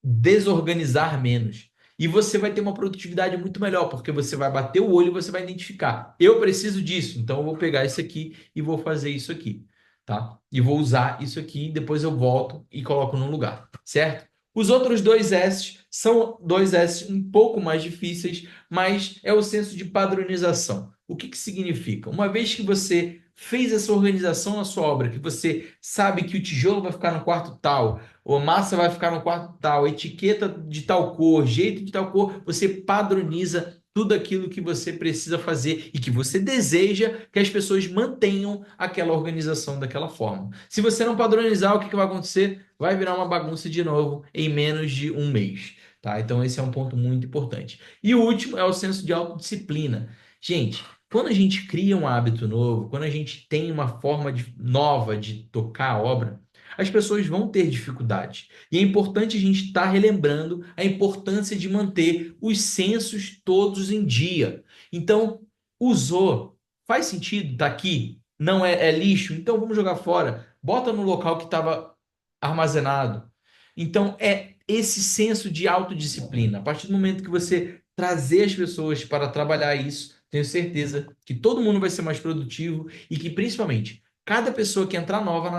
desorganizar menos. E você vai ter uma produtividade muito melhor, porque você vai bater o olho e você vai identificar. Eu preciso disso, então eu vou pegar isso aqui e vou fazer isso aqui, tá? E vou usar isso aqui, depois eu volto e coloco no lugar, certo? Os outros dois S são dois S um pouco mais difíceis, mas é o senso de padronização. O que significa? Uma vez que você fez essa organização na sua obra, que você sabe que o tijolo vai ficar no quarto tal, ou massa vai ficar no quarto tal, etiqueta de tal cor, jeito de tal cor, você padroniza tudo aquilo que você precisa fazer e que você deseja que as pessoas mantenham aquela organização daquela forma. Se você não padronizar, o que vai acontecer? Vai virar uma bagunça de novo em menos de um mês. Tá? Então, esse é um ponto muito importante. E o último é o senso de autodisciplina. Gente, quando a gente cria um hábito novo, quando a gente tem uma forma nova de tocar a obra, as pessoas vão ter dificuldade. E é importante a gente estar relembrando a importância de manter os censos todos em dia. Então, usou, faz sentido estar aqui? Não é lixo? Então vamos jogar fora. Bota no local que estava armazenado. Então, é esse senso de autodisciplina. A partir do momento que você trazer as pessoas para trabalhar isso, tenho certeza que todo mundo vai ser mais produtivo e que, principalmente, cada pessoa que entrar nova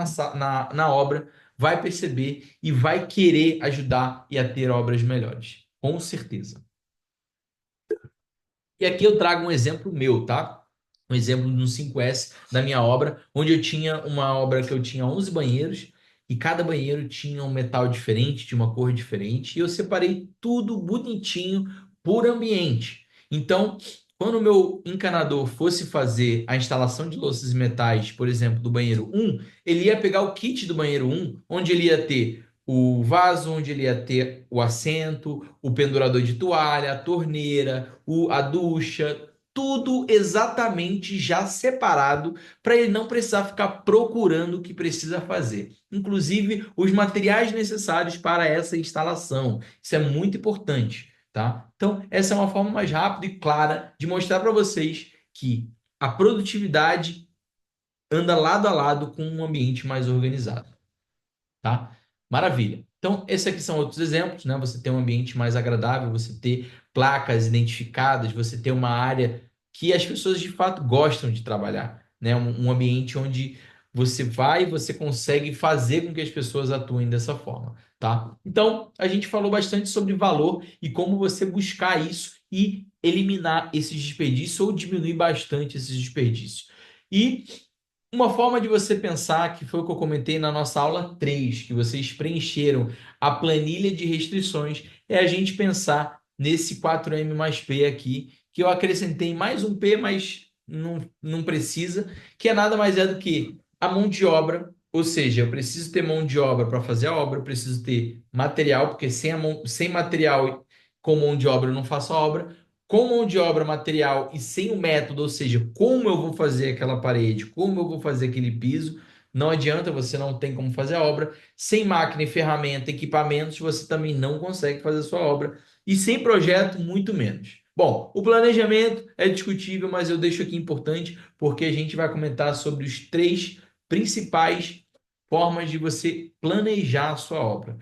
na obra vai perceber e vai querer ajudar e a ter obras melhores. Com certeza. E aqui eu trago um exemplo meu, tá? Um exemplo no 5S da minha obra, onde eu tinha uma obra que eu tinha 11 banheiros e cada banheiro tinha um metal diferente, de uma cor diferente, e eu separei tudo bonitinho por ambiente. Então, quando o meu encanador fosse fazer a instalação de louças e metais, por exemplo, do banheiro 1, ele ia pegar o kit do banheiro 1, onde ele ia ter o vaso, onde ele ia ter o assento, o pendurador de toalha, a torneira, a ducha, tudo exatamente já separado para ele não precisar ficar procurando o que precisa fazer. Inclusive os materiais necessários para essa instalação. Isso é muito importante, tá? Então, essa é uma forma mais rápida e clara de mostrar para vocês que a produtividade anda lado a lado com um ambiente mais organizado, tá? Maravilha. Então, esses aqui são outros exemplos, né? Você ter um ambiente mais agradável, você ter placas identificadas, você ter uma área que as pessoas de fato gostam de trabalhar, né? Um ambiente onde você vai e você consegue fazer com que as pessoas atuem dessa forma, tá? Então, a gente falou bastante sobre valor e como você buscar isso e eliminar esses desperdícios ou diminuir bastante esses desperdícios. E uma forma de você pensar, que foi o que eu comentei na nossa aula 3, que vocês preencheram a planilha de restrições, é a gente pensar nesse 4M mais P aqui, que eu acrescentei mais um P, mas não precisa, que é nada mais é do que a mão de obra, Ou seja, eu preciso ter mão de obra para fazer a obra, eu preciso ter material, porque sem material com mão de obra eu não faço a obra. Com mão de obra, material e sem o método, ou seja, como eu vou fazer aquela parede, como eu vou fazer aquele piso, não adianta, você não tem como fazer a obra. Sem máquina e ferramenta, equipamentos, você também não consegue fazer a sua obra. E sem projeto, muito menos. Bom, o planejamento é discutível, mas eu deixo aqui importante porque a gente vai comentar sobre os três principais formas de você planejar a sua obra.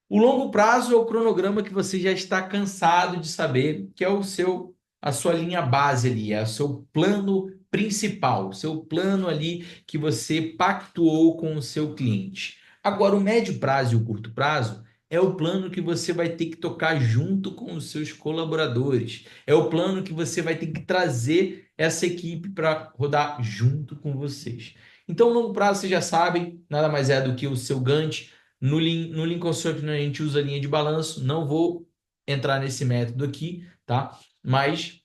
O longo prazo é o cronograma que você já está cansado de saber, que é a sua linha base ali, é o seu plano principal, o seu plano ali que você pactuou com o seu cliente. Agora, o médio prazo e o curto prazo é o plano que você vai ter que tocar junto com os seus colaboradores. É o plano que você vai ter que trazer essa equipe para rodar junto com vocês. Então, longo prazo, vocês já sabem, nada mais é do que o seu Gantt. No Lean Construction a gente usa linha de balanço, não vou entrar nesse método aqui, tá? Mas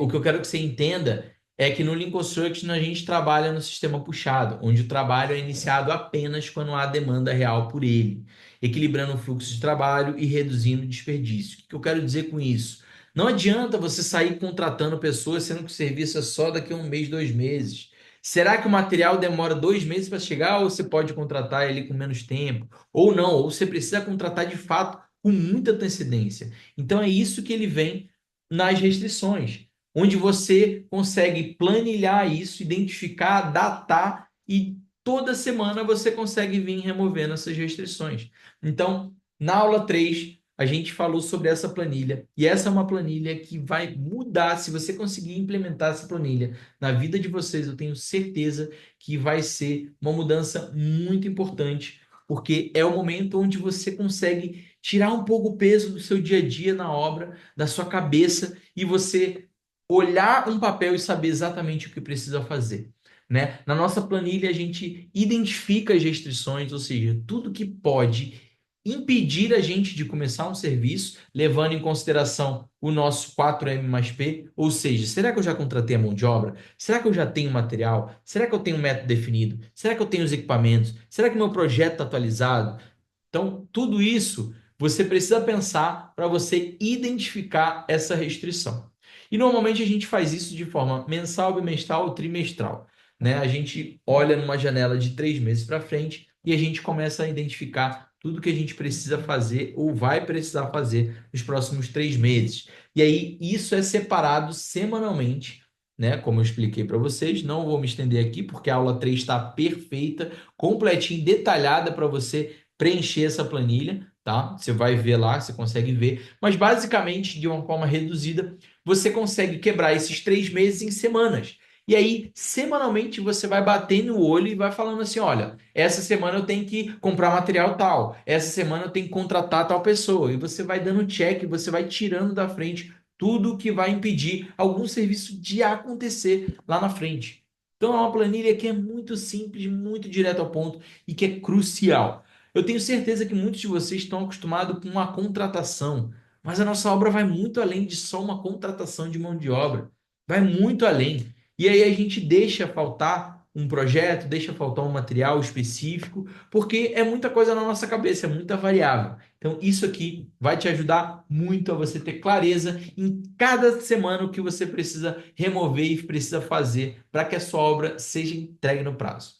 o que eu quero que você entenda é que no Lean Construction a gente trabalha no sistema puxado, onde o trabalho é iniciado apenas quando há demanda real por ele, equilibrando o fluxo de trabalho e reduzindo o desperdício. O que eu quero dizer com isso? Não adianta você sair contratando pessoas, sendo que o serviço é só daqui a um mês, 2 meses. Será que o material demora 2 meses para chegar ou você pode contratar ele com menos tempo? Ou não, ou você precisa contratar de fato com muita antecedência. Então é isso que ele vem nas restrições, onde você consegue planilhar isso, identificar, datar e toda semana você consegue vir removendo essas restrições. Então, na aula 3 a gente falou sobre essa planilha, e essa é uma planilha que vai mudar. Se você conseguir implementar essa planilha na vida de vocês, eu tenho certeza que vai ser uma mudança muito importante, porque é o momento onde você consegue tirar um pouco o peso do seu dia a dia na obra, da sua cabeça, e você olhar um papel e saber exatamente o que precisa fazer. Né? Na nossa planilha, a gente identifica as restrições, ou seja, tudo que pode impedir a gente de começar um serviço, levando em consideração o nosso 4M mais P, ou seja, será que eu já contratei a mão de obra? Será que eu já tenho material? Será que eu tenho um método definido? Será que eu tenho os equipamentos? Será que meu projeto está atualizado? Então, tudo isso você precisa pensar para você identificar essa restrição. E normalmente a gente faz isso de forma mensal, bimestral ou trimestral. Né? A gente olha numa janela de 3 meses para frente e a gente começa a identificar tudo que a gente precisa fazer ou vai precisar fazer nos próximos 3 meses. E aí isso é separado semanalmente, né? Como eu expliquei para vocês, não vou me estender aqui porque a aula 3 está perfeita, completinha, detalhada para você preencher essa planilha, tá? Você vai ver lá, você consegue ver, mas basicamente, de uma forma reduzida, você consegue quebrar esses 3 meses em semanas. E aí, semanalmente, você vai batendo o olho e vai falando assim: olha, essa semana eu tenho que comprar material tal, essa semana eu tenho que contratar tal pessoa. E você vai dando check, você vai tirando da frente tudo que vai impedir algum serviço de acontecer lá na frente. Então, é uma planilha que é muito simples, muito direto ao ponto e que é crucial. Eu tenho certeza que muitos de vocês estão acostumados com uma contratação, mas a nossa obra vai muito além de só uma contratação de mão de obra. Vai muito além. E aí a gente deixa faltar um projeto, deixa faltar um material específico, porque é muita coisa na nossa cabeça, é muita variável. Então, isso aqui vai te ajudar muito a você ter clareza em cada semana o que você precisa remover e precisa fazer para que a sua obra seja entregue no prazo.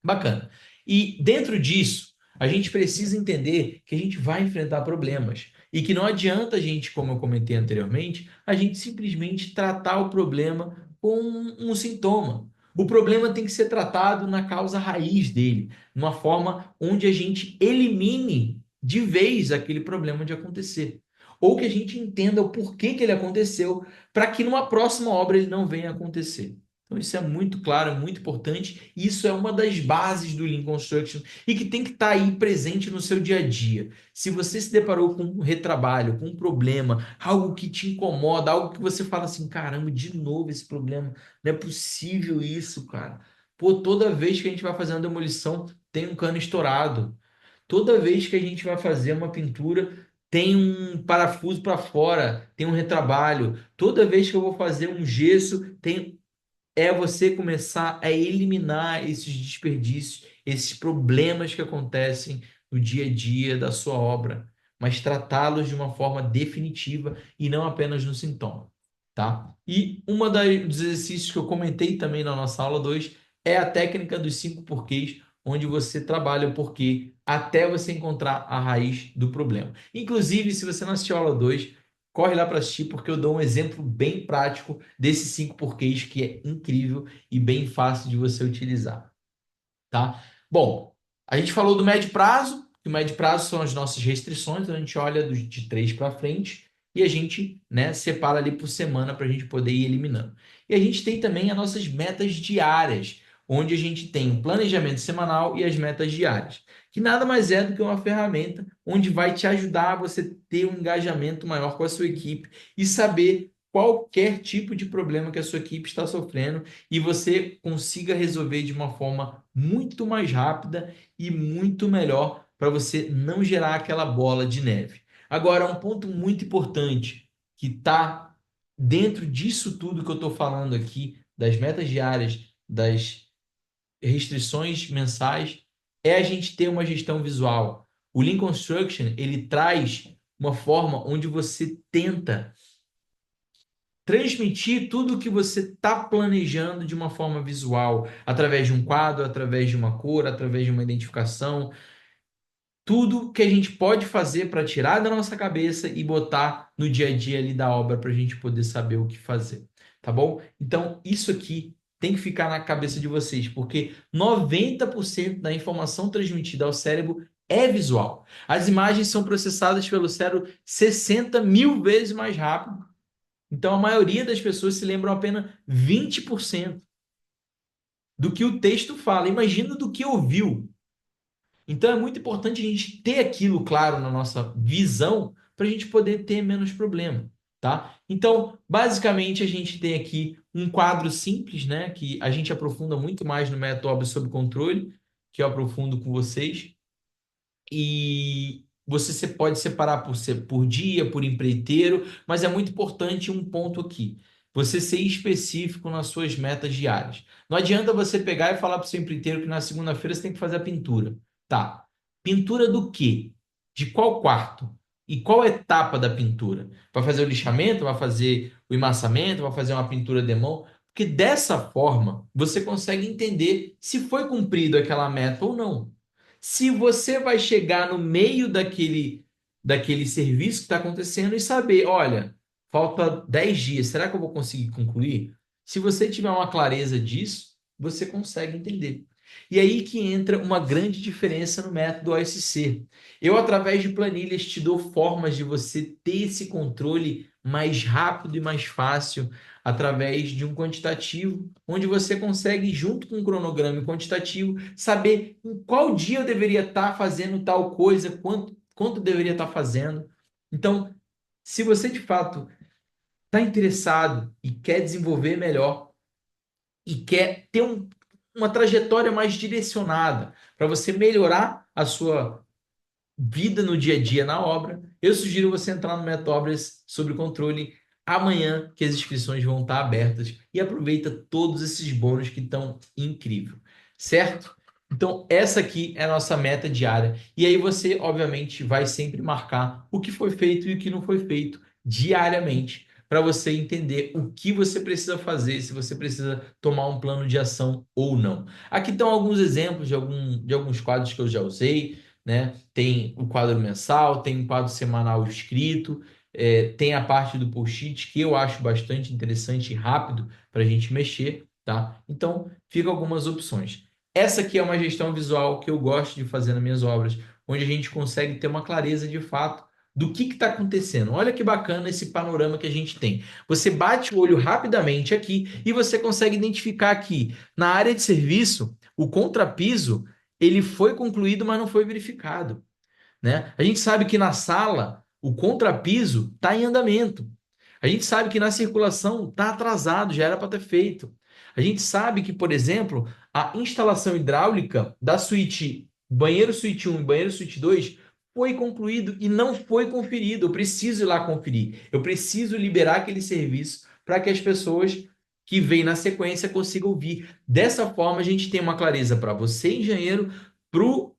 Bacana. E dentro disso, a gente precisa entender que a gente vai enfrentar problemas e que não adianta a gente, como eu comentei anteriormente, a gente simplesmente tratar o problema com um sintoma. O problema tem que ser tratado na causa raiz dele, numa forma onde a gente elimine de vez aquele problema de acontecer. Ou que a gente entenda o porquê que ele aconteceu, para que numa próxima obra ele não venha a acontecer. Então, isso é muito claro, é muito importante. E isso é uma das bases do Lean Construction e que tem que estar aí presente no seu dia a dia. Se você se deparou com um retrabalho, com um problema, algo que te incomoda, algo que você fala assim: caramba, de novo esse problema, não é possível isso, cara. Pô, toda vez que a gente vai fazer uma demolição, tem um cano estourado. Toda vez que a gente vai fazer uma pintura, tem um parafuso para fora, tem um retrabalho. Toda vez que eu vou fazer um gesso, tem. é você começar a eliminar esses desperdícios, esses problemas que acontecem no dia a dia da sua obra, mas tratá-los de uma forma definitiva e não apenas no sintoma, tá? E dos exercícios que eu comentei também na nossa aula 2 é a técnica dos 5 porquês, onde você trabalha o porquê até você encontrar a raiz do problema. Inclusive, se você não assistiu a aula 2, corre lá para assistir, porque eu dou um exemplo bem prático desses 5 porquês que é incrível e bem fácil de você utilizar, tá? Bom, a gente falou do médio prazo, que o médio prazo são as nossas restrições, a gente olha de 3 para frente e a gente, né, separa ali por semana para a gente poder ir eliminando. E a gente tem também as nossas metas diárias, onde a gente tem o planejamento semanal e as metas diárias, que nada mais é do que uma ferramenta onde vai te ajudar a você ter um engajamento maior com a sua equipe e saber qualquer tipo de problema que a sua equipe está sofrendo e você consiga resolver de uma forma muito mais rápida e muito melhor para você não gerar aquela bola de neve. Agora, um ponto muito importante que está dentro disso tudo que eu estou falando aqui, das metas diárias, das restrições mensais, é a gente ter uma gestão visual. O Lean Construction, ele traz uma forma onde você tenta transmitir tudo o que você está planejando de uma forma visual, através de um quadro, através de uma cor, através de uma identificação, tudo que a gente pode fazer para tirar da nossa cabeça e botar no dia a dia ali da obra para a gente poder saber o que fazer, tá bom? Então, isso aqui tem que ficar na cabeça de vocês, porque 90% da informação transmitida ao cérebro é visual. As imagens são processadas pelo cérebro 60 mil vezes mais rápido. Então, a maioria das pessoas se lembram apenas 20% do que o texto fala. Imagina do que ouviu. Então, é muito importante a gente ter aquilo claro na nossa visão para a gente poder ter menos problema, tá? Então, basicamente, a gente tem aqui um quadro simples, né? Que a gente aprofunda muito mais no método Obra sob controle, que eu aprofundo com vocês. E você pode separar por dia, por empreiteiro, mas é muito importante um ponto aqui. Você ser específico nas suas metas diárias. Não adianta você pegar e falar para o seu empreiteiro que na segunda-feira você tem que fazer a pintura. Tá. Pintura do quê? De qual quarto? E qual etapa da pintura? Vai fazer o lixamento? Vai fazer o emassamento? Vai fazer uma pintura de mão? Porque dessa forma você consegue entender se foi cumprido aquela meta ou não. Se você vai chegar no meio daquele serviço que está acontecendo e saber, olha, falta 10 dias, será que eu vou conseguir concluir? Se você tiver uma clareza disso, você consegue entender. E aí que entra uma grande diferença no método OSC. Eu, através de planilhas, te dou formas de você ter esse controle mais rápido e mais fácil através de um quantitativo, onde você consegue, junto com um cronograma quantitativo, saber em qual dia eu deveria estar fazendo tal coisa, quanto deveria estar fazendo. Então, se você de fato está interessado e quer desenvolver melhor e quer ter uma trajetória mais direcionada para você melhorar a sua vida no dia a dia na obra, eu sugiro você entrar no Método Obras sobre controle amanhã, que as inscrições vão estar abertas e aproveita todos esses bônus que estão incrível, certo? Então, essa aqui é a nossa meta diária. E aí você, obviamente, vai sempre marcar o que foi feito e o que não foi feito diariamente, para você entender o que você precisa fazer, se você precisa tomar um plano de ação ou não. Aqui estão alguns exemplos de alguns quadros que eu já usei, né? Tem o quadro mensal, tem um quadro semanal escrito, tem a parte do post-it que eu acho bastante interessante e rápido para a gente mexer, tá? Então, fica algumas opções. Essa aqui é uma gestão visual que eu gosto de fazer nas minhas obras, onde a gente consegue ter uma clareza de fato do que está acontecendo. Olha que bacana esse panorama que a gente tem. Você bate o olho rapidamente aqui e você consegue identificar aqui, na área de serviço, o contrapiso ele foi concluído, mas não foi verificado, né? A gente sabe que na sala o contrapiso está em andamento. A gente sabe que na circulação está atrasado, já era para ter feito. A gente sabe que, por exemplo, a instalação hidráulica da suíte banheiro suíte 1 e banheiro suíte 2 foi concluído e não foi conferido. Eu preciso ir lá conferir. Eu preciso liberar aquele serviço para que as pessoas que vem na sequência consiga ouvir. Dessa forma, a gente tem uma clareza para você, engenheiro,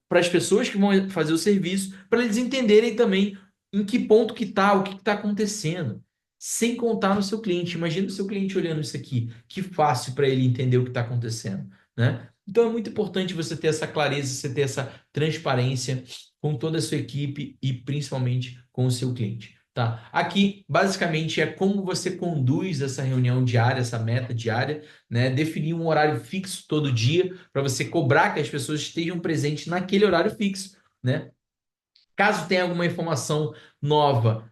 para as pessoas que vão fazer o serviço, para eles entenderem também em que ponto que está, o que está acontecendo. Sem contar no seu cliente. Imagina o seu cliente olhando isso aqui. Que fácil para ele entender o que está acontecendo, né? Então é muito importante você ter essa clareza, você ter essa transparência com toda a sua equipe e principalmente com o seu cliente. Tá? Aqui, basicamente, é como você conduz essa reunião diária, essa meta diária, né? Definir um horário fixo todo dia para você cobrar que as pessoas estejam presentes naquele horário fixo, né? Caso tenha alguma informação nova,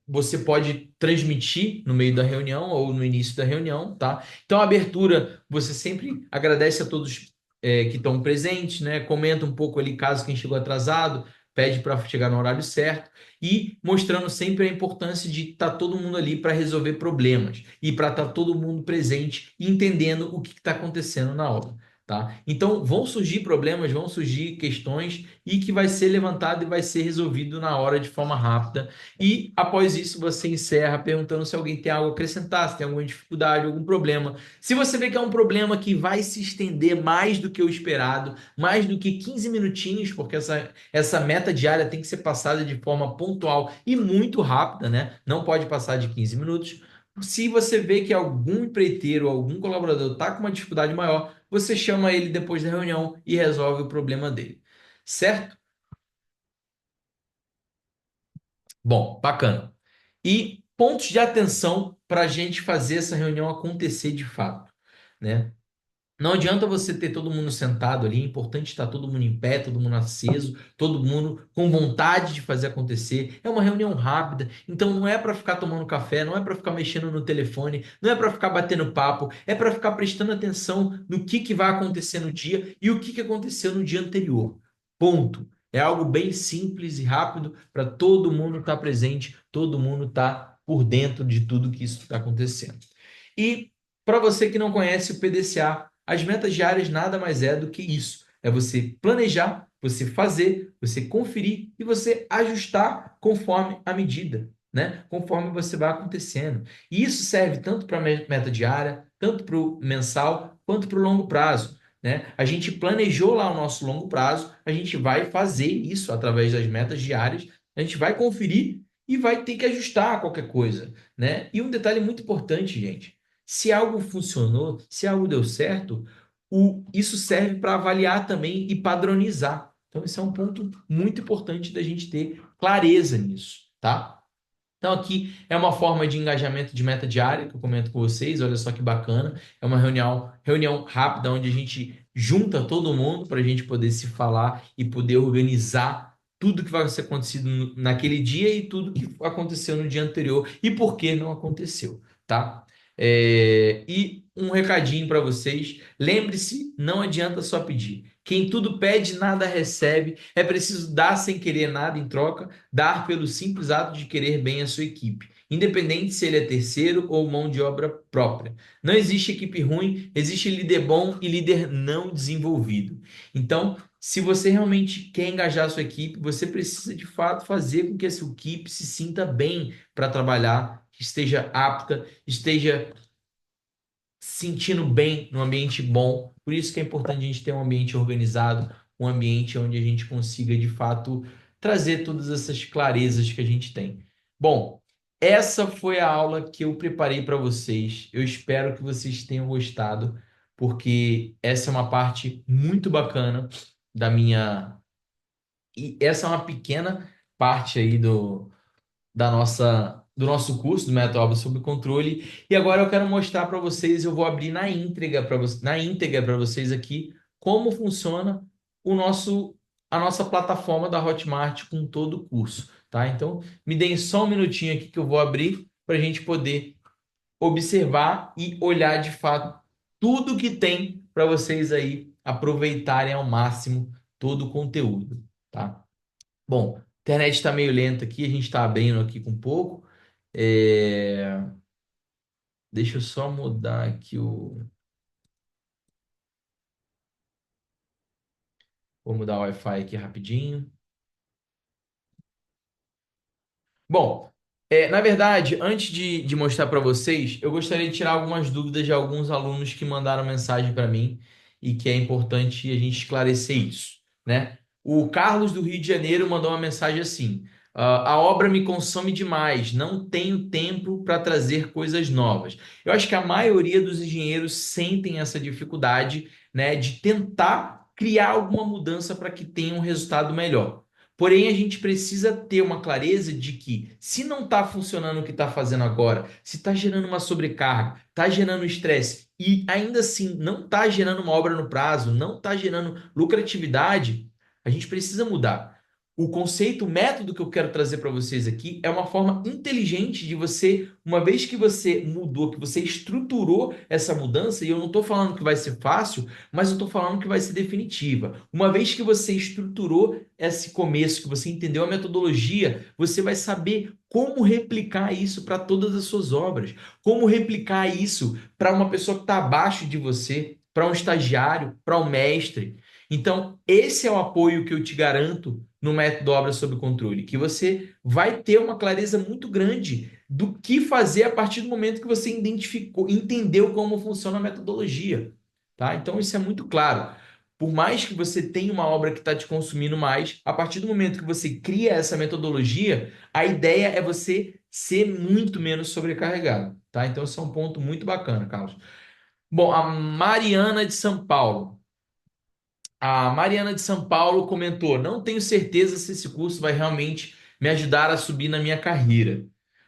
você pode transmitir no meio da reunião ou no início da reunião, tá? Então, a abertura, você sempre agradece a todos que estão presentes, né? Comenta um pouco ali caso quem chegou atrasado, pede para chegar no horário certo e mostrando sempre a importância de estar todo mundo ali para resolver problemas e para estar todo mundo presente e entendendo o que está acontecendo na obra. Tá? Então, vão surgir problemas, vão surgir questões e que vai ser levantado e vai ser resolvido na hora de forma rápida. E após isso, você encerra perguntando se alguém tem algo a acrescentar, se tem alguma dificuldade, algum problema. Se você vê que é um problema que vai se estender mais do que o esperado, mais do que 15 minutinhos, porque essa meta diária tem que ser passada de forma pontual e muito rápida, né? Não pode passar de 15 minutos. Se você vê que algum empreiteiro, algum colaborador está com uma dificuldade maior, você chama ele depois da reunião e resolve o problema dele. Certo? Bom, bacana. E pontos de atenção para a gente fazer essa reunião acontecer de fato, né? Não adianta você ter todo mundo sentado ali, é importante estar todo mundo em pé, todo mundo aceso, todo mundo com vontade de fazer acontecer. É uma reunião rápida, então não é para ficar tomando café, não é para ficar mexendo no telefone, não é para ficar batendo papo, é para ficar prestando atenção no que vai acontecer no dia e o que aconteceu no dia anterior. Ponto. É algo bem simples e rápido para todo mundo estar presente, todo mundo estar por dentro de tudo que isso está acontecendo. E para você que não conhece o PDCA, as metas diárias nada mais é do que isso. É você planejar, você fazer, você conferir e você ajustar conforme a medida, né? Conforme você vai acontecendo. E isso serve tanto para a meta diária, tanto para o mensal, quanto para o longo prazo, né? A gente planejou lá o nosso longo prazo, a gente vai fazer isso através das metas diárias, a gente vai conferir e vai ter que ajustar qualquer coisa, né? E um detalhe muito importante, gente, se algo funcionou, se algo deu certo, isso serve para avaliar também e padronizar. Então, esse é um ponto muito importante da gente ter clareza nisso, tá? Então, aqui é uma forma de engajamento de meta diária que eu comento com vocês. Olha só que bacana. É uma reunião rápida onde a gente junta todo mundo para a gente poder se falar e poder organizar tudo que vai ser acontecido naquele dia e tudo que aconteceu no dia anterior e por que não aconteceu, tá? E um recadinho para vocês. Lembre-se, não adianta só pedir. Quem tudo pede, nada recebe. É preciso dar sem querer nada em troca, dar pelo simples ato de querer bem a sua equipe, independente se ele é terceiro ou mão de obra própria. Não existe equipe ruim, existe líder bom e líder não desenvolvido. Então, se você realmente quer engajar a sua equipe, você precisa de fato fazer com que a sua equipe se sinta bem para trabalhar, esteja apta, esteja sentindo bem no ambiente bom. Por isso que é importante a gente ter um ambiente organizado, um ambiente onde a gente consiga, de fato, trazer todas essas clarezas que a gente tem. Bom, essa foi a aula que eu preparei para vocês. Eu espero que vocês tenham gostado, porque essa é uma parte muito bacana da minha. E essa é uma pequena parte aí do nosso curso do Método Obra sob Controle. E agora eu quero mostrar para vocês, eu vou abrir na íntegra para vocês aqui como funciona a nossa plataforma da Hotmart com todo o curso, tá? Então, me deem só um minutinho aqui que eu vou abrir para a gente poder observar e olhar de fato tudo que tem para vocês aí aproveitarem ao máximo todo o conteúdo, tá? Bom, a internet está meio lenta aqui, a gente está abrindo aqui com um pouco. É, Deixa eu só mudar aqui o. Vou mudar o Wi-Fi aqui rapidinho. Bom, Na verdade, antes de mostrar para vocês, eu gostaria de tirar algumas dúvidas de alguns alunos que mandaram mensagem para mim e que é importante a gente esclarecer isso, né? O Carlos do Rio de Janeiro mandou uma mensagem assim: a obra me consome demais, não tenho tempo para trazer coisas novas. Eu acho que a maioria dos engenheiros sentem essa dificuldade, né, de tentar criar alguma mudança para que tenha um resultado melhor. Porém, a gente precisa ter uma clareza de que, se não está funcionando o que está fazendo agora, se está gerando uma sobrecarga, está gerando estresse e ainda assim não está gerando uma obra no prazo, não está gerando lucratividade, a gente precisa mudar. O conceito, o método que eu quero trazer para vocês aqui é uma forma inteligente de você, uma vez que você mudou, que você estruturou essa mudança, e eu não estou falando que vai ser fácil, mas eu estou falando que vai ser definitiva. Uma vez que você estruturou esse começo, que você entendeu a metodologia, você vai saber como replicar isso para todas as suas obras, como replicar isso para uma pessoa que está abaixo de você, para um estagiário, para um mestre. Então, esse é o apoio que eu te garanto no método Obra sob Controle, que você vai ter uma clareza muito grande do que fazer a partir do momento que você identificou, entendeu como funciona a metodologia, tá? Então, isso é muito claro. Por mais que você tenha uma obra que está te consumindo mais, a partir do momento que você cria essa metodologia, a ideia é você ser muito menos sobrecarregado, tá? Então, esse é um ponto muito bacana, Carlos. Bom, a Mariana de São Paulo. A Mariana de São Paulo comentou: não tenho certeza se esse curso vai realmente me ajudar a subir na minha carreira.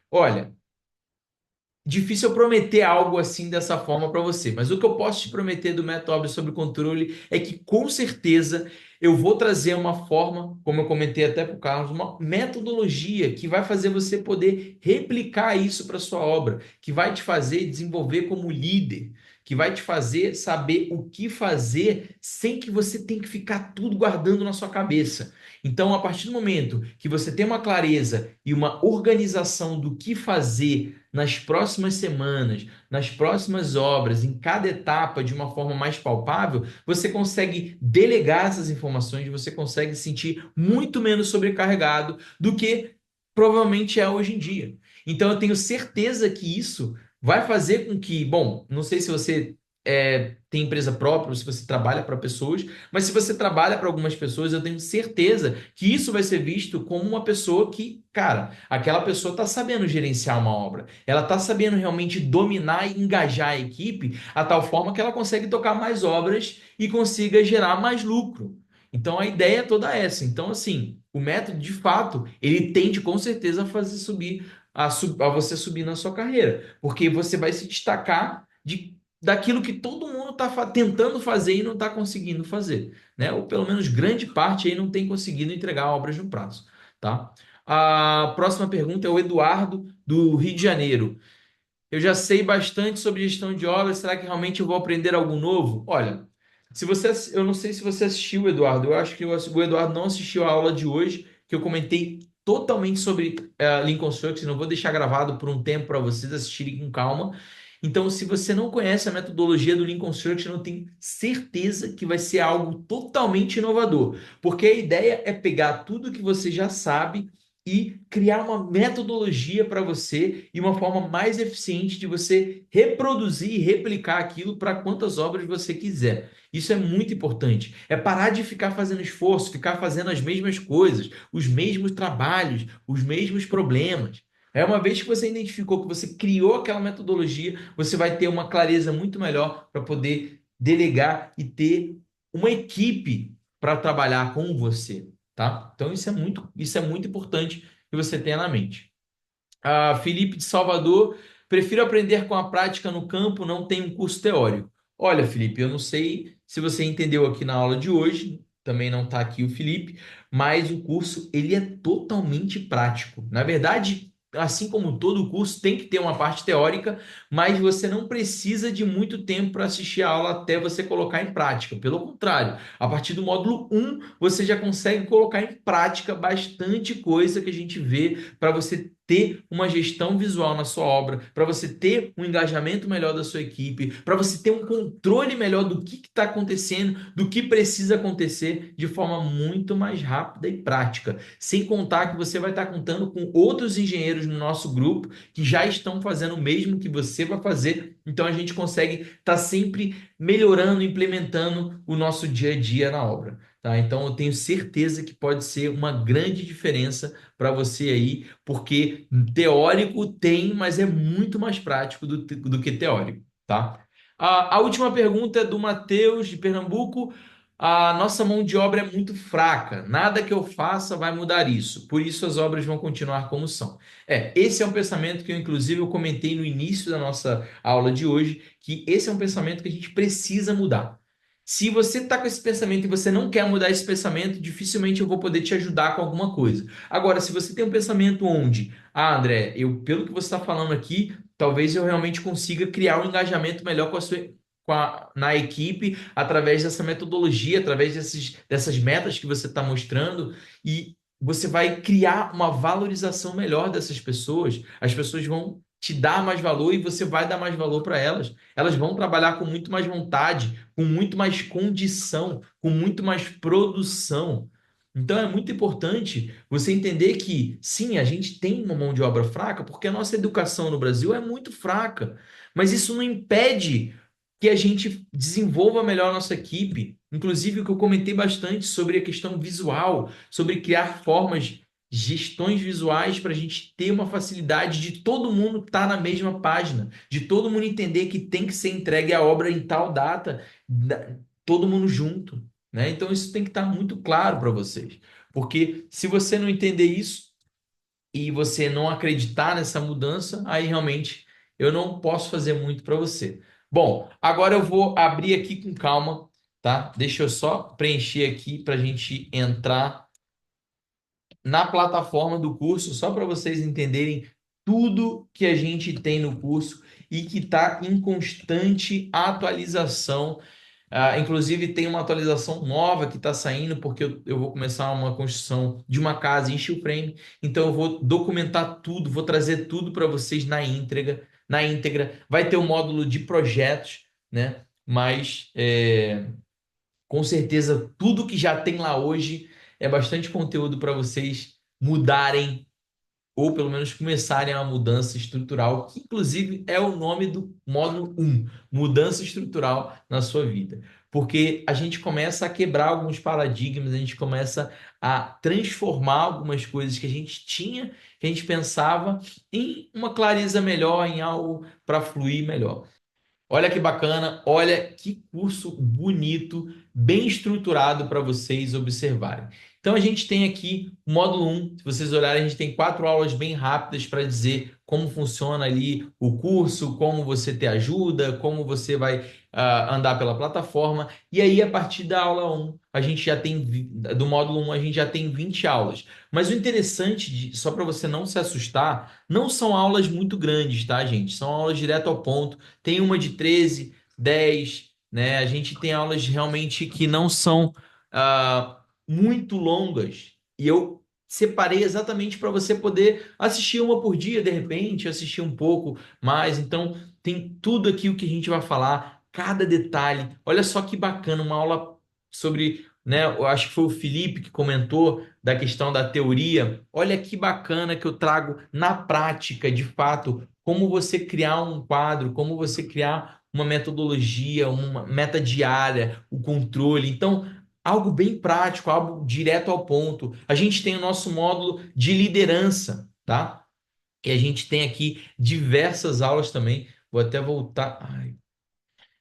Olha, difícil eu prometer algo assim dessa forma para você, mas o que eu posso te prometer do método Obra sob controle é que com certeza eu vou trazer uma forma, como eu comentei até para o Carlos, uma metodologia que vai fazer você poder replicar isso para sua obra, que vai te fazer desenvolver como líder, que vai te fazer saber o que fazer sem que você tenha que ficar tudo guardando na sua cabeça. Então, a partir do momento que você tem uma clareza e uma organização do que fazer nas próximas semanas, nas próximas obras, em cada etapa de uma forma mais palpável, você consegue delegar essas informações, você consegue se sentir muito menos sobrecarregado do que provavelmente é hoje em dia. Então, eu tenho certeza que isso vai fazer com que, bom, não sei se você tem empresa própria, ou se você trabalha para pessoas, mas se você trabalha para algumas pessoas, eu tenho certeza que isso vai ser visto como uma pessoa que, cara, aquela pessoa está sabendo gerenciar uma obra, ela está sabendo realmente dominar e engajar a equipe a tal forma que ela consegue tocar mais obras e consiga gerar mais lucro. Então a ideia é toda essa. Então, assim, o método, de fato, ele tende com certeza a fazer subir a você subir na sua carreira, porque você vai se destacar daquilo que todo mundo está tentando fazer e não está conseguindo fazer, né? Ou pelo menos grande parte aí não tem conseguido entregar obras no prazo, tá? A próxima pergunta é o Eduardo, do Rio de Janeiro. Eu já sei bastante sobre gestão de obras, será que realmente eu vou aprender algo novo? Olha, se você, eu não sei se você assistiu, Eduardo, eu acho que o Eduardo não assistiu a aula de hoje, que eu comentei totalmente sobre Lean Construction, não vou deixar gravado por um tempo para vocês assistirem com calma. Então, se você não conhece a metodologia do Lean Construction, eu tenho certeza que vai ser algo totalmente inovador, porque a ideia é pegar tudo que você já sabe e criar uma metodologia para você e uma forma mais eficiente de você reproduzir e replicar aquilo para quantas obras você quiser. Isso é muito importante. É parar de ficar fazendo esforço, ficar fazendo as mesmas coisas, os mesmos trabalhos, os mesmos problemas. É uma vez que você identificou que você criou aquela metodologia, você vai ter uma clareza muito melhor para poder delegar e ter uma equipe para trabalhar com você, tá? Então isso é muito importante que você tenha na mente. Felipe de Salvador, prefiro aprender com a prática no campo, não tem um curso teórico. Olha, Felipe, eu não sei se você entendeu aqui na aula de hoje, também não está aqui o Felipe, mas o curso ele é totalmente prático. Na verdade, assim como todo curso, tem que ter uma parte teórica, mas você não precisa de muito tempo para assistir a aula até você colocar em prática. Pelo contrário, a partir do módulo você já consegue colocar em prática bastante coisa que a gente vê para você ter uma gestão visual na sua obra, para você ter um engajamento melhor da sua equipe, para você ter um controle melhor do que está acontecendo, do que precisa acontecer de forma muito mais rápida e prática. Sem contar que você vai estar contando com outros engenheiros no nosso grupo que já estão fazendo o mesmo que você vai fazer. Então a gente consegue estar sempre melhorando, implementando o nosso dia a dia na obra. Tá? Então eu tenho certeza que pode ser uma grande diferença para você aí, porque teórico tem, mas é muito mais prático do que teórico, tá? A última pergunta é do Matheus, de Pernambuco. A nossa mão de obra é muito fraca. Nada que eu faça vai mudar isso. Por isso as obras vão continuar como são. Esse é um pensamento que inclusive, eu comentei no início da nossa aula de hoje, que esse é um pensamento que a gente precisa mudar. Se você está com esse pensamento e você não quer mudar esse pensamento, dificilmente eu vou poder te ajudar com alguma coisa. Agora, se você tem um pensamento onde, André, pelo que você está falando aqui, talvez eu realmente consiga criar um engajamento melhor na equipe através dessa metodologia, através dessas metas que você está mostrando, e você vai criar uma valorização melhor dessas pessoas. As pessoas vão te dar mais valor e você vai dar mais valor para elas. Elas vão trabalhar com muito mais vontade, com muito mais condição, com muito mais produção. Então é muito importante você entender que, sim, a gente tem uma mão de obra fraca, porque a nossa educação no Brasil é muito fraca. Mas isso não impede que a gente desenvolva melhor a nossa equipe. Inclusive, o que eu comentei bastante sobre a questão visual, sobre criar formas, gestões visuais para a gente ter uma facilidade de todo mundo estar na mesma página, de todo mundo entender que tem que ser entregue a obra em tal data, todo mundo junto, né? Então, isso tem que estar muito claro para vocês. Porque se você não entender isso e você não acreditar nessa mudança, aí realmente eu não posso fazer muito para você. Bom, agora eu vou abrir aqui com calma, tá? Deixa eu só preencher aqui para a gente entrar na plataforma do curso, só para vocês entenderem tudo que a gente tem no curso e que está em constante atualização. Inclusive, tem uma atualização nova que está saindo, porque eu vou começar uma construção de uma casa em steel frame. Então, eu vou documentar tudo, vou trazer tudo para vocês na íntegra, na íntegra. Vai ter um módulo de projetos, né? Mas, com certeza, tudo que já tem lá hoje é bastante conteúdo para vocês mudarem ou pelo menos começarem a mudança estrutural, que inclusive é o nome do módulo 1, mudança estrutural na sua vida. Porque a gente começa a quebrar alguns paradigmas, a gente começa a transformar algumas coisas que a gente tinha, que a gente pensava, em uma clareza melhor, em algo para fluir melhor. Olha que bacana, olha que curso bonito, bem estruturado para vocês observarem. Então a gente tem aqui o módulo 1, se vocês olharem, a gente tem 4 aulas bem rápidas para dizer como funciona ali o curso, como você ter ajuda, como você vai andar pela plataforma. E aí, a partir da aula 1, a gente já tem, do módulo 1, a gente já tem 20 aulas. Mas o interessante, só para você não se assustar, não são aulas muito grandes, tá, gente? São aulas direto ao ponto. Tem uma de 13, 10, né? A gente tem aulas realmente que não são muito longas. E eu separei exatamente para você poder assistir uma por dia, de repente, assistir um pouco mais. Então, tem tudo aqui o que a gente vai falar, cada detalhe. Olha só que bacana, uma aula sobre, né? Eu acho que foi o Felipe que comentou da questão da teoria. Olha que bacana que eu trago na prática, de fato, como você criar um quadro, como você criar uma metodologia, uma meta diária, o controle. Então, algo bem prático, algo direto ao ponto. A gente tem o nosso módulo de liderança, tá? E a gente tem aqui diversas aulas também. Vou até voltar. Ai.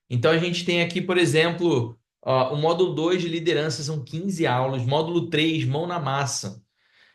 Então a gente tem aqui, por exemplo, o módulo 2 de liderança são 15 aulas, módulo 3 mão na massa.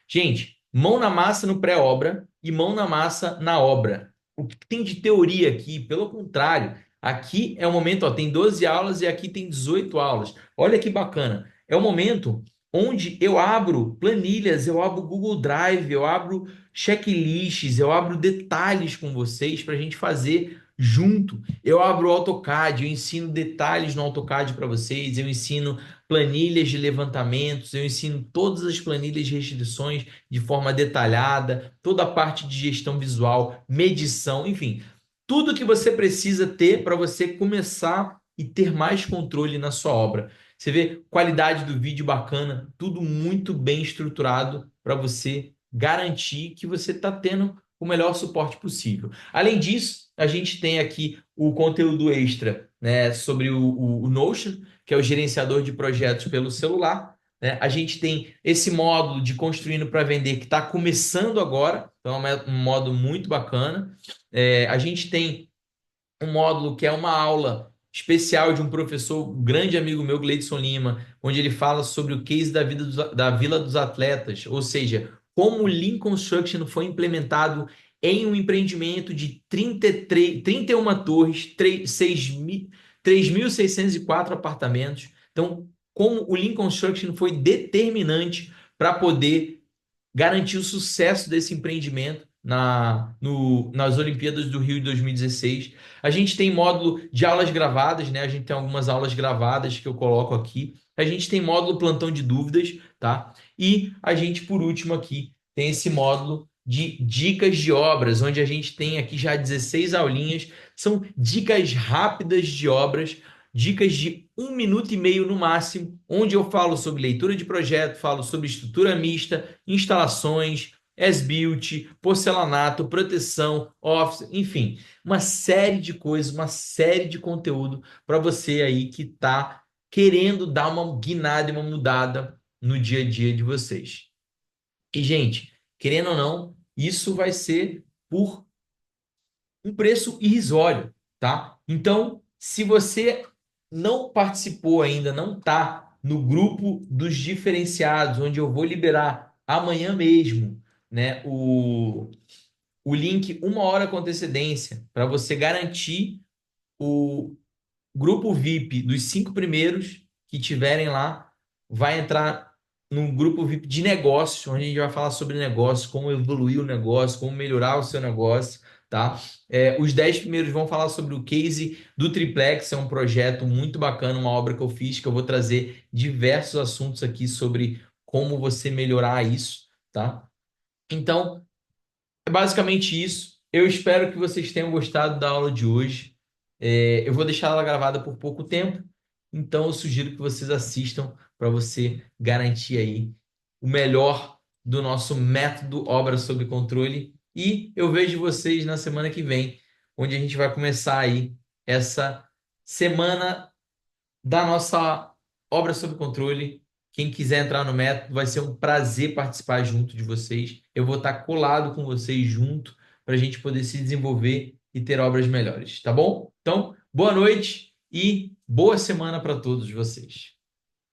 Gente, mão na massa no pré-obra e mão na massa na obra. O que tem de teoria aqui? Pelo contrário, aqui é o momento, ó, tem 12 aulas e aqui tem 18 aulas. Olha que bacana. É o momento onde eu abro planilhas, eu abro Google Drive, eu abro checklists, eu abro detalhes com vocês para a gente fazer junto. Eu abro o AutoCAD, eu ensino detalhes no AutoCAD para vocês, eu ensino planilhas de levantamentos, eu ensino todas as planilhas de restrições de forma detalhada, toda a parte de gestão visual, medição, enfim, tudo que você precisa ter para você começar e ter mais controle na sua obra. Você vê qualidade do vídeo bacana, tudo muito bem estruturado para você garantir que você está tendo o melhor suporte possível. Além disso, a gente tem aqui o conteúdo extra, né, sobre o Notion, que é o gerenciador de projetos pelo celular. Né? A gente tem esse módulo de construindo para vender que está começando agora, então é um módulo muito bacana. A gente tem um módulo que é uma aula especial de um professor, um grande amigo meu, Gleidson Lima, onde ele fala sobre o case da Vila dos Atletas, ou seja, como o Lean Construction foi implementado em um empreendimento de 31 torres, 3.604 apartamentos. Então, como o Lean Construction foi determinante para poder garantir o sucesso desse empreendimento nas Olimpíadas do Rio de 2016. A gente tem módulo de aulas gravadas, né? A gente tem algumas aulas gravadas que eu coloco aqui. A gente tem módulo plantão de dúvidas, tá? E a gente, por último, aqui tem esse módulo de dicas de obras, onde a gente tem aqui já 16 aulinhas. São dicas rápidas de obras, dicas de 1 minuto e meio no máximo, onde eu falo sobre leitura de projeto, falo sobre estrutura mista, instalações, as-built, porcelanato, proteção, office, enfim, uma série de coisas, uma série de conteúdo para você aí que está querendo dar uma guinada e uma mudada no dia a dia de vocês. E, gente, querendo ou não, isso vai ser por um preço irrisório, tá? Então, se você não participou ainda, não está no grupo dos diferenciados, onde eu vou liberar amanhã mesmo, né, o link 1 hora com antecedência para você garantir o grupo VIP dos 5 primeiros que tiverem lá, vai entrar num grupo VIP de negócio, onde a gente vai falar sobre negócio, como evoluir o negócio, como melhorar o seu negócio, tá? Os 10 primeiros vão falar sobre o case do Triplex, é um projeto muito bacana, uma obra que eu fiz, que eu vou trazer diversos assuntos aqui sobre como você melhorar isso, tá? Então, é basicamente isso. Eu espero que vocês tenham gostado da aula de hoje. Eu vou deixar ela gravada por pouco tempo, então eu sugiro que vocês assistam para você garantir aí o melhor do nosso método Obra Sob Controle. E eu vejo vocês na semana que vem, onde a gente vai começar aí essa semana da nossa Obra Sob Controle. Quem quiser entrar no método, vai ser um prazer participar junto de vocês. Eu vou estar colado com vocês junto para a gente poder se desenvolver e ter obras melhores, tá bom? Então, boa noite e boa semana para todos vocês.